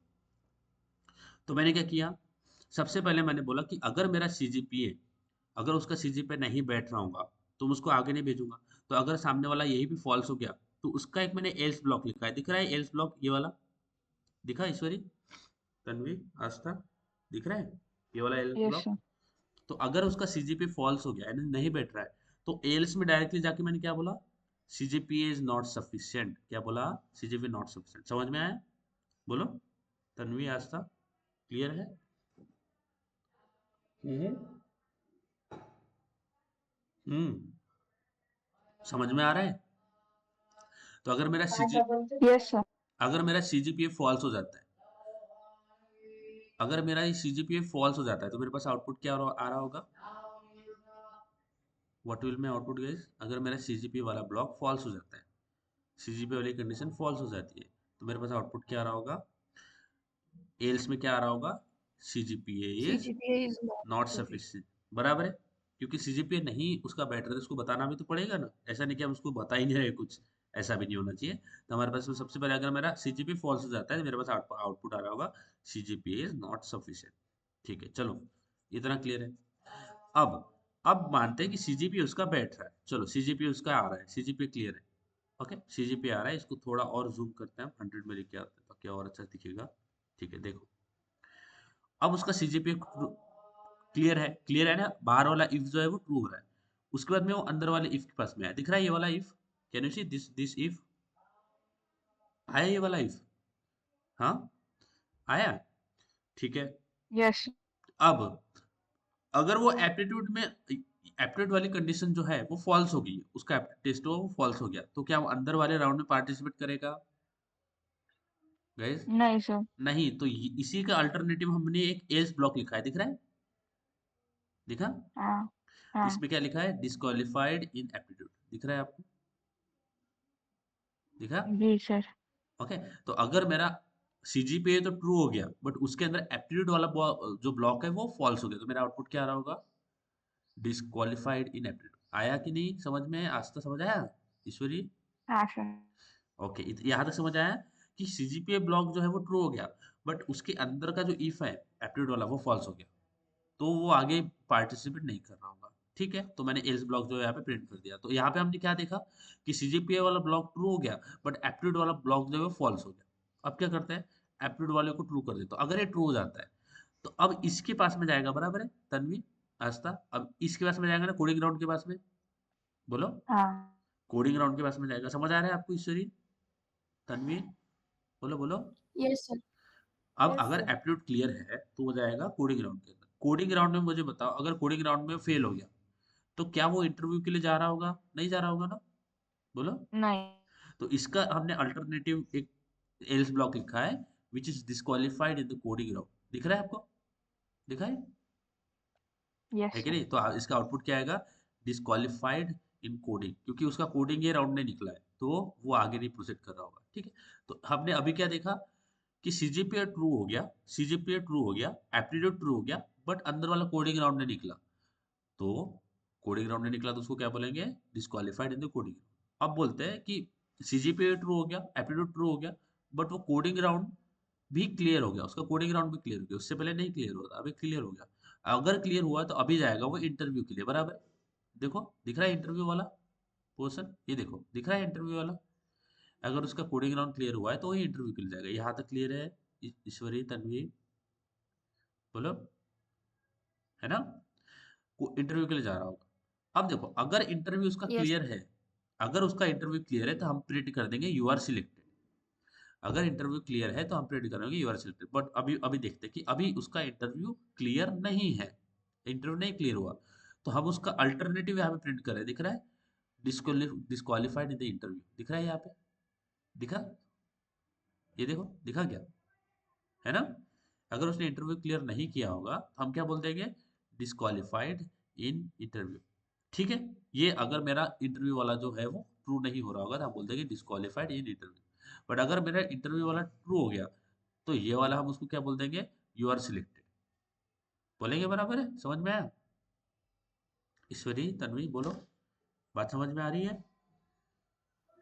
तो मैंने क्या किया, सबसे पहले मैंने बोला कि अगर मेरा सीजीपीए, अगर उसका सीजीपीए नहीं बैठ रहा होगा तो मैं उसको आगे नहीं भेजूंगा। तो अगर सामने वाला यही भी फॉल्स हो गया, तो उसका एक मैंने एल्स ब्लॉक लिखा है, दिख रहा है एल्स ब्लॉक, ये वाला दिखा ईश्वरी, तन्वी, आस्था, दिख रहा है ये वाला एल्स Yes, ब्लॉक? sir. तो अगर उसका सीजीपी फॉल्स हो गया, यानी नहीं बैठ रहा है, तो एल्स में डायरेक्टली जाके मैंने क्या बोला, सीजीपीए इज नॉट सफिशिएंट, क्या बोला? सीजीपी नॉट सफिशिएंट, समझ में आया? बोलो, तन्वी, आस्था, क्लियर है? हम्म हम्म समझ में आ रहा है? तो Yes, sir. अगर मेरा सीजीपीए फॉल्स हो जाता है, अगर मेरा ये सीजीपीए फॉल्स हो जाता है, तो मेरे पास आउटपुट क्या आ रहा होगा? What will my output guys? अगर मेरा सीजीपीए वाला ब्लॉक फॉल्स हो जाता है, सीजीपीए वाली कंडीशन फॉल्स हो जाती है, तो मेरे पास आउटपुट क्या आ रहा होगा? एल्स में क्या आ रहा होगा? CGPA is CGPA is not not sufficient, बराबर है, क्योंकि सीजीपीए नहीं उसका बेटर है, उसको बताना भी तो पड़ेगा ना, ऐसा नहीं कि हम उसको बता ही नहीं रहे कुछ, ऐसा भी नहीं होना चाहिए। तो हमारे पास में सबसे पहले अगर मेरा सीजीपी फॉल्स हो जाता है, मेरे पास आउटपुट आ रहा होगा सीजीपीए इज नॉट सफिशिएंट। ठीक है, चलो इतना क्लियर है। अब अब मानते हैं कि सीजीपी उसका बैठ रहा है, चलो सीजीपी उसका आ रहा है, सीजीपी क्लियर है, ओके सीजीपी आ रहा है, इसको थोड़ा और जूम करते हैं हम, 100 में लेके आते हैं ताकि और अच्छा दिखेगा। ठीक है, देखो अब उसका सीजीपी क्लियर है ना, बाहर वाला इफ जो है वो ट्रू हो रहा है, उसके बाद में वो अंदर वाले इफ के पास में आया, दिख रहा है ये वाला if, can you see this if, आया ये वाला इफ, हाँ आया, ठीक है। Yes. अब अगर वो एप्टीट्यूड वाली कंडीशन जो है वो फॉल्स हो गई, उसका टेस्ट वो फॉल्स हो गया, तो क्या वो अंदर वाले राउंड में पार्टिसिपेट करेगा गाइस? नहीं सर। नहीं, तो इसी का अल्टरनेटिव हमने एक एल्स ब्लॉक लिखा है, दिख रहा है, दिखा, हाँ हाँ इसमें क्या लिखा है, डिस्क्वालिफाइड इन एप्टीट्यूड, दिख रहा है आपको, दिखा, जी सर। ओके। तो अगर मेरा सीजीपीए तो ट्रू हो गया, बट उसके अंदर एप्टीट्यूड वाला जो ब्लॉक है वो फॉल्स हो गया, तो मेरा आउटपुट क्या आ रहा होगा, डिस्क्वालिफाइड इन एप्टीट्यूड। आया कि नहीं समझ में, आज तक समझ आया ईश्वरी? हाँ सर। ओके, यहाँ तक समझ आया कि सीजीपीए ब्लॉक जो है वो ट्रू हो गया, बट उसके अंदर का जो इफ है एप्टीट्यूड वाला वो फॉल्स हो गया, तो वो आगे पार्टिसिपेट नहीं कर रहा होगा। ठीक है, तो मैंने एल्स ब्लॉक जो है यहाँ पे प्रिंट कर दिया, तो यहाँ पे हमने क्या देखा कि सीजीपीए वाला ब्लॉक ट्रू हो गया, बट एप्टीट्यूड वाला ब्लॉक जो है वो फॉल्स हो गया। अब क्या करते हैं, एप्टीट्यूड वाले को ट्रू कर देते, तो अगर ये ट्रू हो जाता है तो अब इसके पास में जाएगा, बराबर है तन्वी, आस्था, अब इसके पास में जाएगा ना कोडिंग ग्राउंड के पास में, बोलो, हाँ कोडिंग ग्राउंड के पास में जाएगा, समझ आ रहा है आपको ईश्वरी, तन्वी, बोलो बोलो। Yes, sir. अब Yes, अगर sir. एप्टीट्यूड क्लियर है तो वो जाएगा कोडिंग ग्राउंड के अंदर, कोडिंग ग्राउंड में मुझे बताओ, अगर कोडिंग ग्राउंड में फेल हो गया तो क्या वो इंटरव्यू के लिए जा रहा होगा, नहीं जा रहा होगा ना, बोलो। नहीं। तो इसका हमने अल्टरनेटिव एक एल्स ब्लॉक लिखा है, which is disqualified in the coding ground, दिख रहा है आपको, दिखा यस है कि सर। नहीं? तो इसका आउटपुट क्या आएगा, डिस्क्वालिफाइड इन कोडिंग, क्योंकि उसका कोडिंग ये राउंड में निकला है, तो वो आगे नहीं प्रोसीड कर रहा होगा। ठीक है, तो हमने अभी क्या देखा कि सीजीपीए ट्रू हो गया, सीजीपीए ट्रू हो गया, एप्टीट्यूड ट्रू हो गया, बट अंदर वाला कोडिंग राउंड में निकला, तो कोडिंग राउंड में निकला तो उसको क्या बोलेंगे, डिस्क्वालिफाइड इन द कोडिंग। अब बोलते हैं कि सीजीपीए ट्रू हो गया, एप्टीट्यूड ट्रू हो गया, बट वो कोडिंग राउंड भी क्लियर हो गया, उसका कोडिंग राउंड भी क्लियर हो गया, उससे पहले नहीं क्लियर हुआ था, अभी क्लियर हो गया। अगर क्लियर हुआ तो अभी जाएगा वो इंटरव्यू के लिए, बराबर, देखो दिख रहा है इंटरव्यू वाला पोर्शन, ये देखो दिख रहा है इंटरव्यू वाला, अगर उसका कोडिंग राउंड क्लियर हुआ है तो वही इंटरव्यू के लिए जाएगा। यहाँ तक क्लियर है ईश्वरी, तन्वी, बोलो, है ना, वो इंटरव्यू के लिए जा रहा होगा। अब देखो अगर इंटरव्यू उसका Yes. क्लियर है, अगर उसका इंटरव्यू क्लियर है तो हम प्रिंट कर देंगे यू आर सिलेक्टेड, अगर इंटरव्यू क्लियर है तो हम प्रिंट करेंगे यू आर सिलेक्टेड, बट अभी अभी देखते हैं कि अभी उसका इंटरव्यू क्लियर नहीं है, इंटरव्यू नहीं क्लियर हुआ, तो हम उसका अल्टरनेटिव यहाँ पे प्रिंट कर रहे हैं, दिख रहा है, डिस्क्वालिफाइड इन द इंटरव्यू, दिख रहा है यहाँ पे, दिखा, ये देखो दिखा क्या, है ना। अगर उसने इंटरव्यू क्लियर नहीं किया होगा तो हम क्या बोल देंगे, डिस्क्वालिफाइड इन इंटरव्यू। ठीक है, ये अगर मेरा इंटरव्यू वाला जो है वो ट्रू नहीं हो रहा होगा तो हम बोल देंगे डिस्क्वालिफाइड इन इंटरव्यू, बट अगर मेरा इंटरव्यू वाला ट्रू हो गया तो ये वाला हम उसको क्या बोल देंगे, यू आर सिलेक्टेड, बोलेंगे, बराबर है, समझ में आया ईश्वरी, तन्वी, बोलो, बात समझ में आ रही है?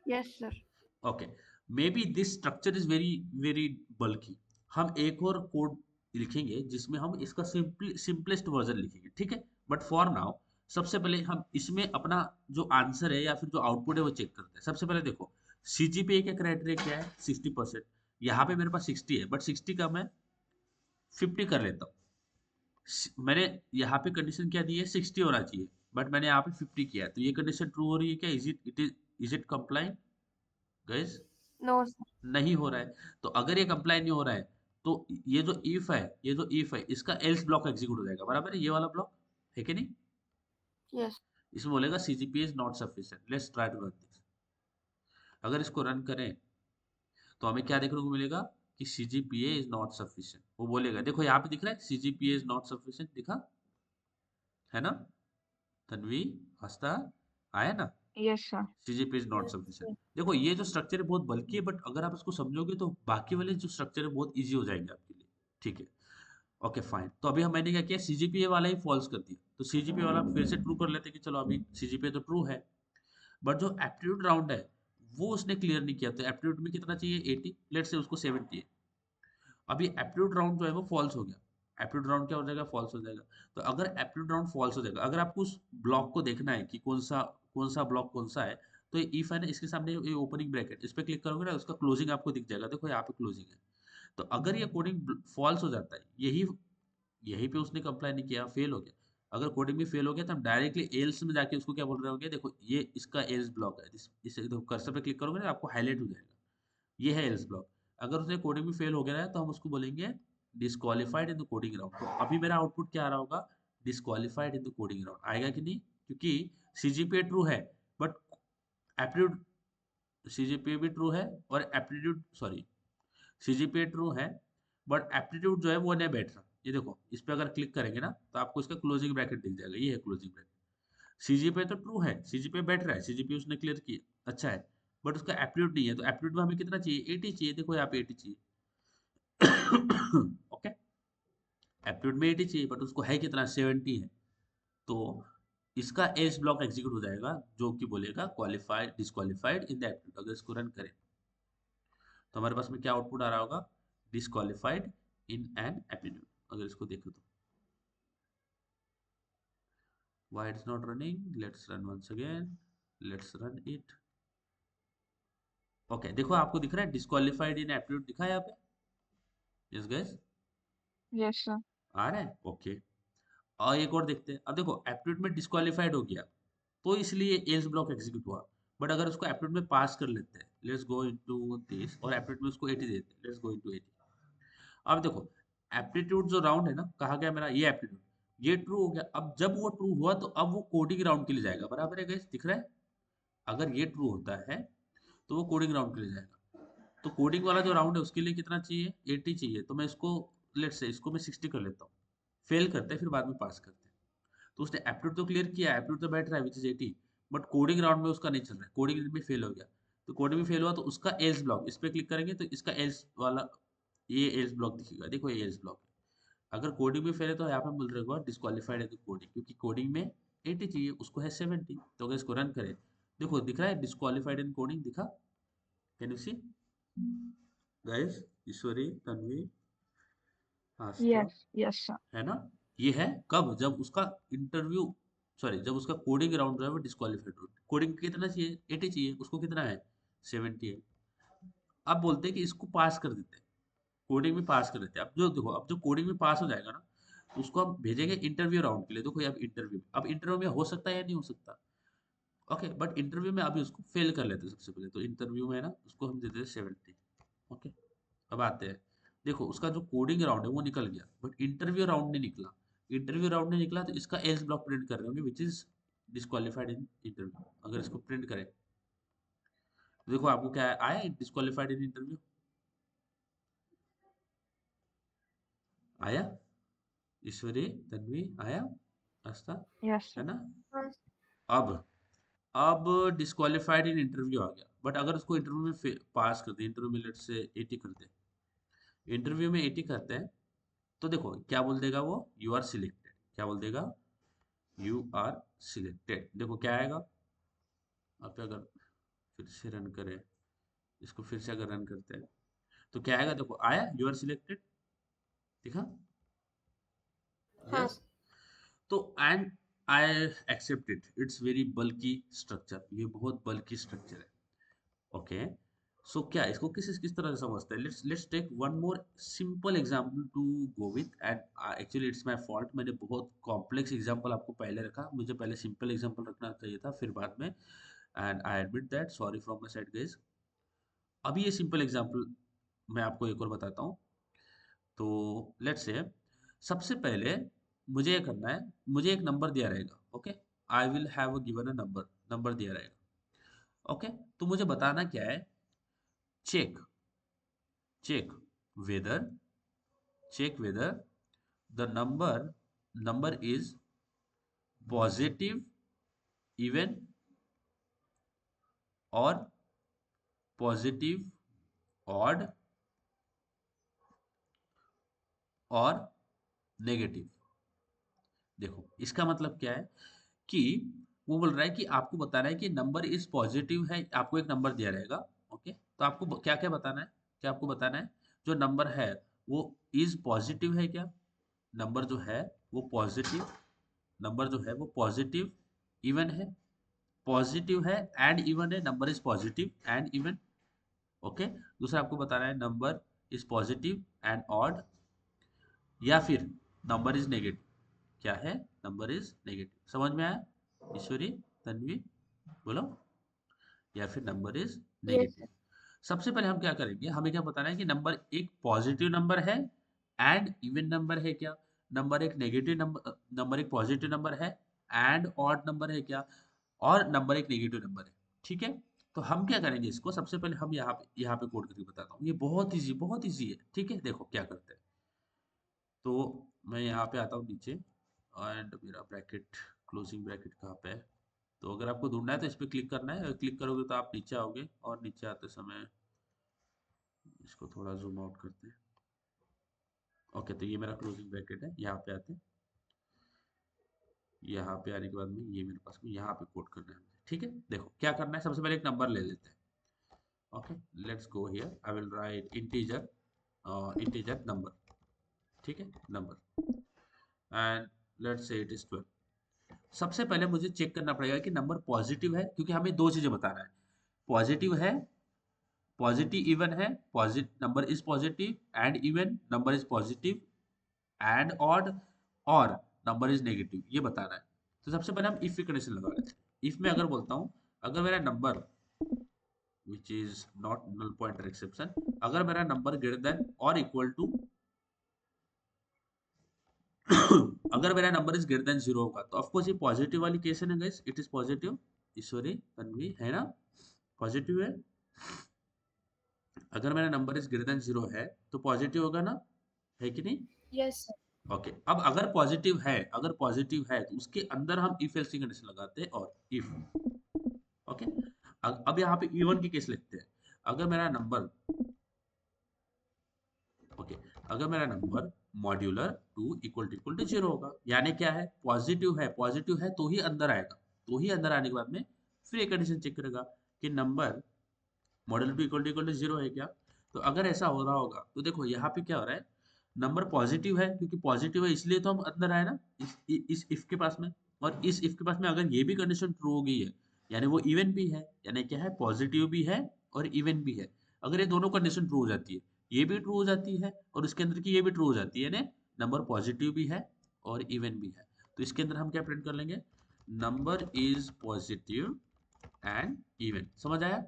Yes sir. Okay, may be this structure is very very बल्कि, हम एक और कोड लिखेंगे जिसमें हम इसका सिंपलेस्ट वर्जन लिखेंगे, ठीक है, बट फॉर नाउ सबसे पहले हम इसमें अपना जो आंसर है या फिर जो आउटपुट है वो चेक करते हैं। सबसे पहले देखो सीजीपीए का क्राइटेरिया क्या है, 60%, यहाँ पे मेरे पास 60 है, बट 60 का मैं 50 कर लेता हूँ, मैंने यहाँ पे कंडीशन क्या दी है, 60 होना चाहिए, बट मैंने यहाँ पे 50 किया है, तो ये कंडीशन ट्रू हो रही है क्या, is it complaint guys? No, sir. नहीं हो रहा है, तो अगर ये कंप्लाई नहीं हो रहा है तो ये जो इफ है, ये जो इफ है इसका एल्स ब्लॉक एग्जीक्यूट हो जाएगा, बराबर है, ये वाला ब्लॉक है कि नहीं, Yes. इसमें बोलेगा CGPA is not sufficient, let's try to run this. अगर इसको रन करें तो हमें क्या देखने को मिलेगा कि सीजीपीए इज नॉट सफिशिएंट, वो बोलेगा, देखो यहाँ पे दिख रहा है सीजीपीए इज नॉट सफिशिएंट, दिखा है ना, तन्वी, हंसता, आया ना, yes sir. CGP is not Yes, sufficient. sir. देखो ये जो स्ट्रक्चर है बहुत बल्कि है, बट अगर आप इसको समझोगे तो बाकी वाले जो स्ट्रक्चर है बहुत इजी हो जाएंगे आपके लिए। ठीक है, ओके फाइन। तो अभी मैंने क्या किया, सीजीपीए वाला ही फॉल्स कर दिया, तो सीजीपीए वाला फिर से ट्रू कर लेते कि चलो अभी सीजीपीए तो ट्रू है, बट जो एप्टीट्यूड राउंड है वो उसने क्लियर नहीं किया। तो एप्टीट्यूड में कितना चाहिए, 80, लेट से उसको 70 है। अभी एप्टीट्यूड राउंड जो है वो फॉल्स हो गया। एप्टीट्यूड राउंड क्या हो जाएगा, फॉल्स हो जाएगा। तो अगर एप्टीट्यूड राउंड फॉल्स हो जाएगा, अगर आपको उस ब्लॉक को देखना है कि कौन सा ब्लॉक कौन सा है, तो ये इफ है ना, इसके सामने ये ओपनिंग ब्रैकेट, इस पे क्लिक करोगे ना, उसका क्लोजिंग आपको दिख जाएगा। देखो यहाँ पे क्लोजिंग है। तो अगर ये कोडिंग फॉल्स हो जाता है, यही यहीं पे उसने कंप्लाई नहीं किया, फेल हो गया। अगर कोडिंग में फेल हो गया तो हम डायरेक्टली एल्स में जाके उसको क्या बोल रहे होंगे, देखो ये इसका एल्स ब्लॉक है, इसे देखो कर्सर पे क्लिक करोगे ना, आपको हाईलाइट हो जाएगा, ये है एल्स ब्लॉक। अगर उसने कोडिंग में फेल हो गया है तो हम उसको बोलेंगे disqualified in the coding round. तो अभी मेरा आउटपुट क्या आ रहा होगा, disqualified in the coding round आएगा कि नहीं, क्योंकि सीजीपीए ट्रू है, बट एप्टीट्यूड, सीजीपीए भी ट्रू है और एप्टीट्यूड, सॉरी, सीजीपीए ट्रू है बट एप्टीट्यूड जो है वो नहीं बैठ रहा। ये देखो, इस पे अगर क्लिक करेंगे ना तो आपको इसका क्लोजिंग ब्रैकेट दिख जाएगा, ये है क्लोजिंग ब्रैकेट। सीजीपीए तो ट्रू है, सीजीपीए बैठ रहा है, सीजीपीए उसने क्लियर किया, अच्छा है, बट उसका एप्टीट्यूड नहीं है। तो एप्टीट्यूड में हमें कितना चाहिए, 80 चाहिए। देखो यहाँ पे 80 चाहिए। ओके, एप्टीट्यूड में 80 चाहिए बट उसको है कितना, 70 है। तो इसका एल्स ब्लॉक एग्जीक्यूट हो जाएगा, जो कि बोलेगा qualified, disqualified in the aptitude. अगर इसको रन करें तो हमारे पास में क्या आउटपुट आ रहा होगा, डिस्क्वालिफाइड इन एन एप्टीट्यूड। अगर इसको देखो तो why it's not running, let's run once again, let's run it। Okay देखो, आपको दिख रहा है डिस्क्वालिफाइड इन एप्टीट्यूड, दिखा है यहाँ पे, यस गाइस, Yes, sir. आ रहा है, ओके। और एक और देखते हैं। अब देखो एप्टीट्यूड में डिस्क्वालिफाइड हो गया तो इसलिए एल्स ब्लॉक एग्जीक्यूट हुआ, बट अगर उसको एप्टीट्यूड में पास कर लेते हैं, लेट्स गो इनटू दिस, और एप्टीट्यूड में उसको 80 देते हैं, लेट्स गो इनटू 80। अब देखो एप्टीट्यूड जो राउंड है ना, कहा गया मेरा ये एप्टीट्यूड, ये ट्रू हो गया। अब जब वो ट्रू हुआ तो अब वो कोडिंग राउंड के लिए जाएगा, बराबर है गाइस, दिख रहा है। अगर ये ट्रू होता है तो वो कोडिंग राउंड के लिए जाएगा। तो कोडिंग वाला जो राउंड है उसके लिए कितना चाहिए, 80 चाहिए। तो मैं इसको, लेट्स से इसको मैं 60 कर लेता हूँ। फेल करते हैं फिर बाद में पास करते हैं। तो उसने एप्टीट्यूड तो क्लियर किया, एप्टीट्यूड तो बैठ रहा है which is 80, but coding round में उसका नहीं चल रहा है, कोडिंग में फेल हो गया। तो कोडिंग में फेल हुआ तो उसका एल्स ब्लॉक, इस पे क्लिक करेंगे तो इसका एल्स वाला, ये एल्स ब्लॉक दिखेगा, देखो ये एल्स ब्लॉक है। अगर कोडिंग में फेल है तो यहाँ पे मिल रहेगा डिस्क्वालिफाइड है तो कोडिंग, क्योंकि कोडिंग में 80 चाहिए, उसको है 70। तो अगर इसको रन करें, देखो दिख रहा है डिस्क्वालिफाइड इन कोडिंग, दिखा, can you see guys, Ishwari, Tanvi, Aastha, Yes, yes, sir. है ना। ये है कब, जब उसका इंटरव्यू, सॉरी, जब उसका कोडिंग राउंड जो है वो डिस्क्वालीफाइड हो। कोडिंग कितना चाहिए, 80 चाहिए, उसको कितना है, 70 है। अब बोलते हैं कि इसको पास कर देते हैं, कोडिंग में पास कर देते हैं। अब जो देखो, अब जो कोडिंग में पास हो जाएगा ना, तो उसको हम भेजेंगे इंटरव्यू राउंड के लिए। देखो अब इंटरव्यू, अब इंटरव्यू में हो सकता है या नहीं हो सकता, ओके, बट इंटरव्यू में अभी उसको फेल कर लेते हैं सबसे पहले। तो इंटरव्यू में ना उसको हम देते हैं 70। ओके, अब आते हैं, देखो उसका जो कोडिंग राउंड है वो निकल गया, बट इंटरव्यू राउंड नहीं निकला। इंटरव्यू राउंड नहीं निकला तो इसका एल्स ब्लॉक प्रिंट कर रहे होंगे which is disqualified in interview. अगर इसको प्रिंट करें तो देखो आपको क्या आया, डिस्क्वालिफाइड इन इंटरव्यू आया, ईश्वरी, तन्वी, आया, आस्था, Yes, है sir. ना। हाँ अब अब डिस्क्वालिफाइड इन इंटरव्यू आ गया, बट अगर उसको इंटरव्यू में पास कर दे, इंटरव्यू में लेट से 80 कर दे, इंटरव्यू में 80 करते हैं, तो देखो क्या बोल देगा वो, यू आर सिलेक्टेड, क्या बोल देगा, यू आर सिलेक्टेड। देखो क्या आएगा, आप अगर फिर से रन करें, इसको फिर से अगर रन करते हैं तो क्या आएगा, देखो आया, यू आर सिलेक्टेड, दिखा, हाँ यस। तो and I accept it, it's very bulky structure, ये बहुत बल्की स्ट्रक्चर है। ओके, सो क्या इसको किस तरह से समझते हैं, let's take one more simple example to go with. And actually it's my fault, मैंने बहुत कॉम्प्लेक्स एग्जांपल आपको पहले रखा, मुझे पहले सिंपल एग्जांपल रखना चाहिए था फिर बाद में, and I admit that, sorry from my side guys. अभी ये सिंपल एग्जांपल मैं आपको एक और बताता हूँ। तो लेट्स से सबसे पहले मुझे ये करना है, मुझे एक नंबर दिया रहेगा, okay, I will have given a number, number दिया रहेगा, ओके। तो मुझे बताना क्या है, check check whether check whether the number is positive, even, or positive, odd, or negative. देखो इसका मतलब क्या है कि वो बोल रहा है कि आपको बताना है कि नंबर इज पॉजिटिव है। आपको एक नंबर दिया रहेगा, ओके, तो आपको क्या क्या बताना है, क्या आपको बताना है जो नंबर है वो इज पॉजिटिव है क्या, नंबर जो है वो पॉजिटिव, नंबर जो है वो पॉजिटिव इवन है, पॉजिटिव है एंड इवन है, number is positive and even, okay. दूसरा आपको बताना है number is positive and odd, या फिर नंबर इज नेगेटिव। क्या है, नंबर इज नेगेटिव। समझ में आया ईश्वरी, तन्वी, बोलो। या फिर नंबर इज Yes, नेगेटिव। सबसे पहले हम क्या करेंगे, हमें क्या बताना है कि नंबर एक पॉजिटिव नंबर है एंड इवन नंबर है क्या, नंबर एक नेगेटिव नंबर, नंबर एक पॉजिटिव नंबर है एंड ऑड नंबर है क्या, और नंबर एक नेगेटिव नंबर है। ठीक है, तो हम क्या करेंगे इसको, सबसे पहले हम यहाँ पे कोड करके बताता हूँ। ये बहुत इजी है। ठीक है, देखो क्या करते हैं। तो मैं यहाँ पे आता हूँ नीचे, एंड मेरा ब्रैकेट, क्लोजिंग ब्रैकेट कहाँ पे है। तो अगर आपको ढूंढना है तो इस पर क्लिक करना है, क्लिक करोगे तो आप नीचे आओगे, और नीचे आते समय इसको थोड़ा जूम आउट करते हैं। ओके, तो ये मेरा क्लोजिंग ब्रैकेट है। यहाँ पे आते हैं, यहाँ पे आने के बाद में ये मेरे पास में यहाँ पे कोड करना है मुझे। ठीक है, देखो क्या करना है, सबसे पहले एक नंबर ले लेते हैं। Okay, let's go here, I will write integer, integer number. ठीक है, number, and let's say it is 12। सबसे पहले मुझे चेक करना पड़ेगा कि नंबर पॉजिटिव है, क्योंकि हमें दो चीजें बताना है, पॉजिटिव है, पॉजिटिव इवन है, positive number is positive and even, number is positive and odd, और नंबर इज नेगेटिव, ये बताना है। तो सबसे पहले हम इफ की कंडीशन लगा लेते हैं। इफ में अगर बोलता हूं, अगर मेरा number which is not null pointer exception, अगर मेरा नंबर ग्रेटर देन और इक्वल टू अगर मेरा नंबर इज ग्रेटर देन 0 होगा, तो ऑफकोर्स ये पॉजिटिव वाली केस है ना गाइस, इट इज पॉजिटिव। ईश्वरी, तन्वी, है ना, पॉजिटिव है। अगर मेरा नंबर इज ग्रेटर देन 0 है तो पॉजिटिव होगा ना, है कि नहीं। Yes, sir. ओके, अब अगर पॉजिटिव है, अगर पॉजिटिव है तो उसके अंदर हम इफ एल्स की कंडीशन लगाते हैं, और इफ, ओके। अब यहाँ पे इवन की केस लिखते हैं। अगर मेरा नंबर, ओके, अगर मेरा नंबर मॉड्यूलर 2 इक्वल टू 0 होगा, यानी क्या है, पॉजिटिव है, पॉजिटिव है तो ही अंदर आएगा, तो ही अंदर आने के बाद में फिर एक कंडीशन चेक करेगा कि नंबर मॉडल 2 इक्वल टू 0 है क्या। तो अगर ऐसा हो रहा होगा तो देखो यहाँ पे क्या हो रहा है, नंबर पॉजिटिव है, क्योंकि पॉजिटिव है इसलिए तो हम अंदर आए ना इस इफ के पास में। और इस इफ के पास में अगर ये भी कंडीशन ट्रू हो गई है, यानी वो इवन भी है, यानी क्या है, पॉजिटिव भी है और इवन भी है। अगर ये दोनों कंडीशन ट्रू हो जाती है, ये भी ट्रू हो जाती है और उसके अंदर की ये भी ट्रू हो जाती है, यानी नंबर पॉजिटिव भी है और इवन भी है, तो इसके अंदर हम क्या प्रिंट कर लेंगे, number is positive and even. समझ आया,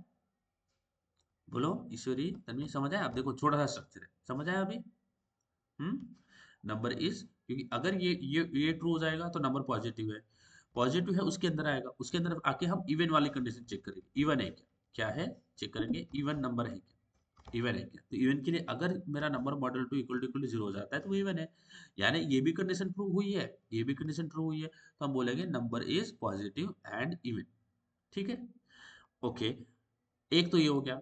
बोलो ईश्वरी, तन्वी, समझ आया। आप देखो छोटा सा स्ट्रक्चर है, समझ आया अभी। नंबर इज, क्योंकि अगर ये ट्रू हो जाएगा तो नंबर पॉजिटिव है, पॉजिटिव है उसके अंदर आएगा, उसके अंदर आके हम इवन वाली कंडीशन चेक करेंगे, इवन है क्या, क्या है, चेक करेंगे इवन नंबर है क्या, इवन है क्या। तो इवन के लिए अगर मेरा नंबर मॉडल 2 इक्वल टू 0 हो जाता है तो वो इवन है, यानी ये भी कंडीशन ट्रू हुई है, ये भी कंडीशन ट्रू हुई है, तो हम बोलेंगे number is positive and even. ठीक है, ओके। एक तो ये हो गया।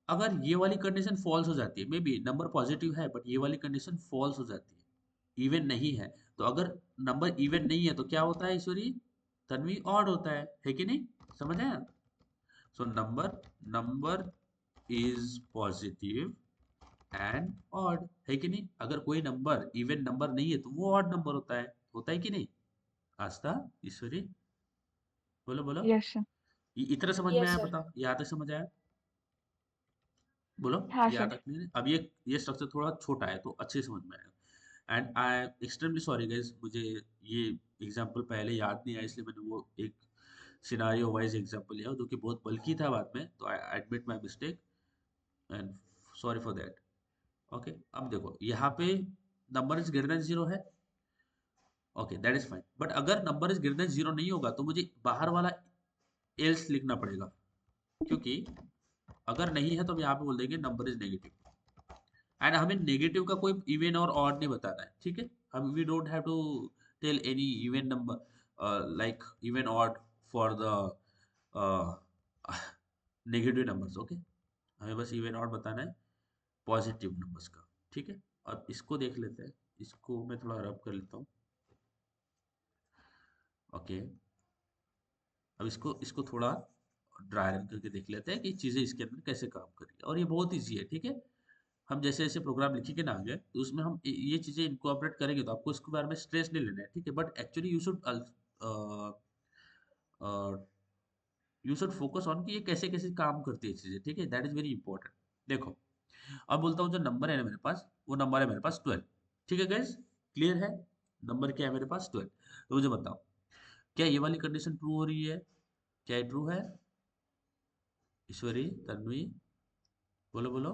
अगर ये वाली कंडीशन फॉल्स हो जाती है, मे बी नंबर पॉजिटिव है बट ये वाली कंडीशन फॉल्स हो जाती है, इवन नहीं है, तो अगर नंबर इवन नहीं है तो क्या होता है ईश्वरी, तन्वी, ऑड होता है कि नहीं। समझ आया। So number, number is positive and odd, है कि नहीं। अगर कोई नंबर इवन नंबर नहीं है तो वो ऑड नंबर होता है कि नहीं। आस्था, ईश्वरी, बोलो बोलो। yes, sir. इतना समझ में Yes, आया, sir. बताओ यहाँ तक समझ आया, बोलो। हाँ यहाँ सर। तक नहीं, अब ये स्ट्रक्चर थोड़ा छोटा है तो अच्छे से समझ में आएगा। And I extremely sorry guys, मुझे ये एग्जांपल पहले याद नहीं आया, इसलिए मैंने वो एक सिनारियो वाइज एग्जांपल लिया जो कि बहुत बल्कि था बाद में, तो I admit my mistake and sorry for that. Okay, अब देखो यहाँ पे नंबर इज ग्रेटर देन 0 है, okay, that is fine. But अगर नंबर इज ग्रेटर देन 0 नहीं होगा तो मुझे बाहर वाला एल्स लिखना पड़ेगा, क्योंकि अगर नहीं है तो हम यहाँ पे बोल देंगे नंबर इज नेगेटिव। एंड हमें नेगेटिव का कोई इवन और ऑड नहीं बताना है, ठीक है। हम we don't have to tell any even number like even odd for the negative numbers, okay. हमें बस इवन ऑड बताना है पॉजिटिव नंबर्स का, ठीक है। अब इसको देख लेते हैं, इसको मैं थोड़ा रब कर लेता हूँ। ओके, अब इसको इसको थोड़ा ड्राई रन करके देख लेते हैं कि चीज़ें इसके अंदर कैसे काम कर रही है। और ये बहुत ईजी है, ठीक है। हम जैसे जैसे प्रोग्राम लिखेंगे ना आगे, तो उसमें हम ये चीज़ें इनकॉर्पोरेट करेंगे, तो आपको इसके बारे में स्ट्रेस नहीं लेना है, ठीक है। But actually you should focus on कि ये कैसे कैसे काम करती है चीज़ें, ठीक है। That is very important. देखो, अब बोलता हूँ जो नंबर है ना मेरे पास, वो नंबर है मेरे पास 12, ठीक है गाइस, क्लियर है। नंबर क्या है मेरे पास? 12। तो मुझे बताओ, क्या ये वाली कंडीशन ट्रू हो रही है? क्या ये ट्रू है? ईश्वरी, तन्वी, बोलो बोलो,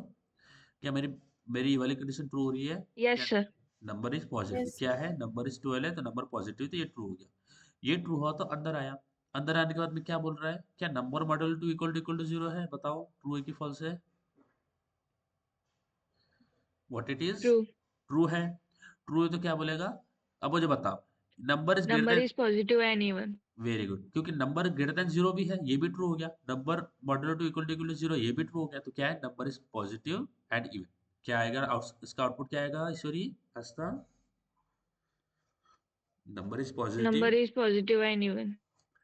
क्या मेरी मेरी ये वाली कंडीशन ट्रू हो रही है? Yes, क्या sir. Number is positive? Yes. क्या है? नंबर इज 12 है, तो नंबर पॉजिटिव, तो ये ट्रू हो गया। ये ट्रू हुआ तो अंदर आया। अंदर आने के बाद में क्या बोल रहा है? क्या number model two equal to 0 है? बताओ, ट्रू है कि फॉल्स है? What it is? True. True है। ट्रू है तो क्या बोलेगा? अब मुझे बताओ, number is greater Number than, is positive and even. Very good, क्योंकि नंबर ग्रेटर देन 0 भी है, ये भी ट्रू हो गया। Number modulo two equal to 0, ये भी ट्रू हो गया। तो क्या है? Number is positive and even. क्या आएगा इसका आउटपुट क्या आएगा ईश्वरी, हंसता? Number is Number positive, is positive and even.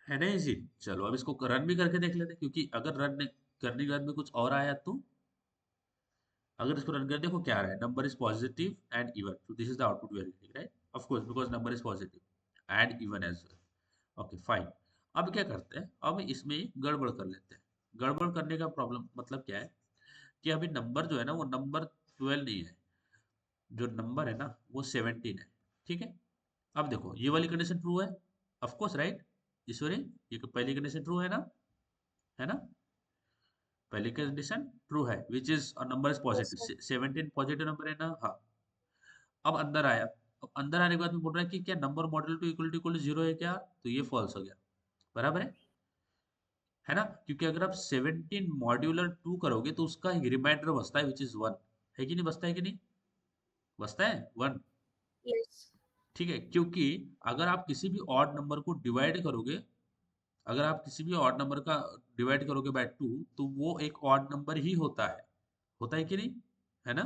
है ना इजी। चलो अब इसको रन भी करके देख लेते हैं, क्योंकि अगर रन करने के बाद में कुछ और आया तो, अगर इसको रन कर देखो क्या आ रहा है, number is positive and even, तो this is the output we are getting, right? Of course, because number is positive and even as well. Okay fine. अब क्या करते हैं, अब इसमें गड़बड़ कर लेते हैं। गड़बड़ करने का प्रॉब्लम मतलब क्या है कि अभी नंबर जो है ना, वो नंबर 12 नहीं है, जो नंबर है ना वो 17 है, ठीक है। अब देखो, ये वाली कंडीशन ट्रू है, ऑफ कोर्स, राइट ईश्वरी? ये पहली कंडीशन ट्रू है ना, है ना? पहली कंडीशन ट्रू है, which is number is Yes, sir. Positive, 17 positive number है ना, हाँ। अब अंदर आया, अब अंदर आने के बाद में बोल रहा है कि क्या number model two equal to 0 है क्या? तो ये फॉल्स हो गया, बराबर है ना? क्योंकि अगर आप 17 मॉड्यूलर 2 करोगे तो उसका एक रिमाइंडर बचता है, विच इज 1, है कि नहीं? बचता है कि नहीं? बचता है 1, Yes. ठीक है। क्योंकि अगर आप किसी भी ऑड नंबर को डिवाइड करोगे, अगर आप किसी भी ऑड नंबर का डिवाइड करोगे बाय 2, तो वो एक ऑड नंबर ही होता है कि नहीं, है ना?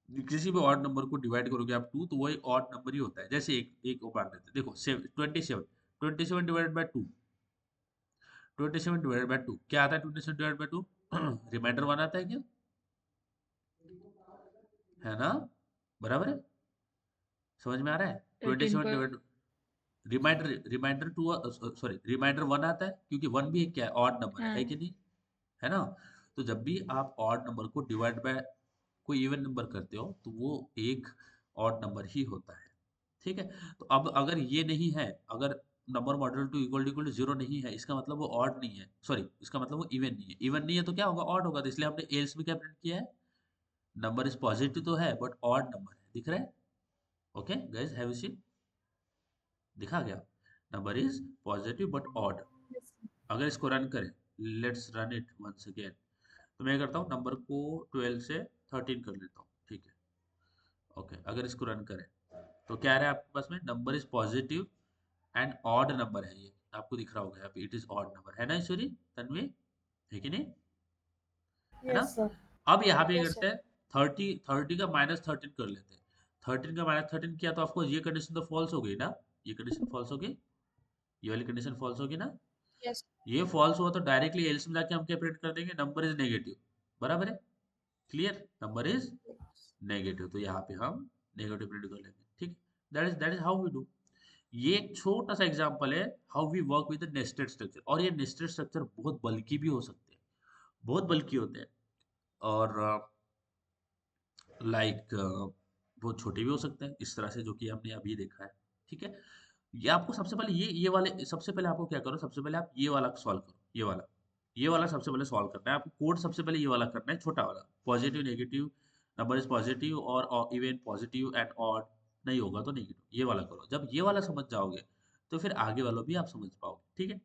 किसी भी ऑड नंबर को डिवाइड करोगे आप 2, तो वो एक ऑड नंबर ही होता है। जैसे एक एक उदाहरण देते हैं, देखो 27 डिवाइडेड बाय 2, 27 डिवाइडेड बाय 2 क्या आता है? 27 डिवाइडेड बाय 2 रिमाइंडर 1 आता है क्या? है ना? बराबर है, समझ में आ रहा है? 13 27 divide, remainder remainder 2, sorry remainder 1 आता है, क्योंकि 1 भी एक क्या है? ऑड नंबर है हाँ. कि नहीं, है ना? तो जब भी आप ऑड नंबर को डिवाइड बाय कोई इवन नंबर करते हो, तो वो एक ऑड नंबर ही होता है, ठीक है। तो अब अगर ये नहीं है, अगर number model two equal to 0 नहीं है, इसका मतलब वो ऑड नहीं है, सॉरी इसका मतलब वो इवन नहीं है। इवन नहीं है तो क्या होगा? ऑड होगा। तो इसलिए हमने एल्स में क्या प्रिंट किया है? नंबर इज पॉजिटिव तो है, बट ऑड नंबर है, दिख रहा है? Okay guys, have you seen? दिखा गया, number is positive but odd. Yes. अगर इसको रन करें, let's run it once again, तो मैं करता हूँ नंबर को 12 से 13 कर लेता हूँ, ठीक है। ओके, अगर इसको रन करें तो क्या आ रहा है आपके पास में? Number is positive and odd number है, ये आपको दिख रहा होगा यहाँ पे, इट इज ऑड नंबर, है ना ईश्वरी, तन्वी, है कि नहीं, है ना? Yes, sir. अब यहाँ पे Yes, sir. करते हैं, 30 का -13 कर लेते हैं। 13 का -13 किया तो ऑफकोर्स ये कंडीशन तो फॉल्स हो गई ना, ये कंडीशन फॉल्स हो गई, ये वाली कंडीशन फॉल्स होगी ना। Yes. ये फॉल्स हुआ तो डायरेक्टली एल्स में जाके हम क्या प्रिंट कर देंगे? नंबर इज नेगेटिव, बराबर है, क्लियर? नंबर इज नेगेटिव, तो यहाँ पे हम नेगेटिव प्रिंट कर लेंगे, ठीक है। That is how we do. ये एक छोटा सा एग्जांपल है how we work with nested structure. और ये नेस्टेड स्ट्रक्चर बहुत बल्कि भी हो सकते हैं, बहुत बल्कि होते हैं, और लाइक बहुत छोटे भी हो सकते हैं, इस तरह से, जो कि हमने अभी देखा है, ठीक है। ये आपको सबसे पहले ये वाले, सबसे पहले आपको क्या करो, सबसे पहले आप ये वाला सॉल्व करो, ये वाला सबसे पहले सॉल्व करना है आपको। कोड सबसे पहले ये वाला करना है, छोटा वाला, positive negative, number is positive और इवन पॉजिटिव एंड ऑड, नहीं होगा तो नेगेटिव, ये वाला करो। जब ये वाला समझ जाओगे तो फिर आगे वाला भी आप समझ पाओगे, ठीक है।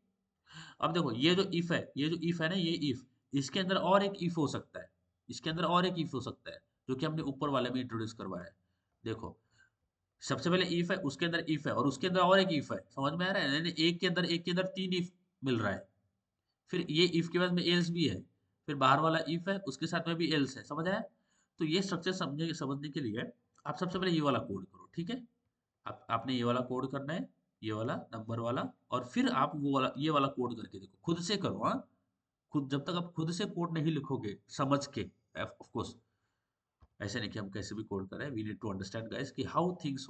अब देखो, ये जो इफ है, ना, ये इफ, इसके अंदर और एक इफ हो सकता है, इसके अंदर और एक इफ हो सकता है, जो कि हमने ऊपर वाले में इंट्रोड्यूस करवाया है। देखो, सबसे पहले इफ है, उसके अंदर इफ है, और उसके अंदर और एक इफ है, समझ में आ रहा है? यानी एक के अंदर 3 इफ मिल रहा है। फिर ये इफ के बाद में एल्स भी है, फिर बाहर वाला इफ है, उसके साथ में भी एल्स है, समझ आया? तो ये स्ट्रक्चर समझने समझने के लिए आप सबसे पहले ये वाला कोड करो, ठीक है। आपने ये वाला कोड करना है, ये वाला नंबर वाला, और फिर आप वो वाला ये वाला कोड करके देखो, खुद से करो। हाँ, खुद, जब तक आप खुद से कोड नहीं लिखोगे समझ के, ऑफ कोर्स ऐसे नहीं कि हम कैसे भी कोड करें, we need to understand guys कि हाउ थिंग्स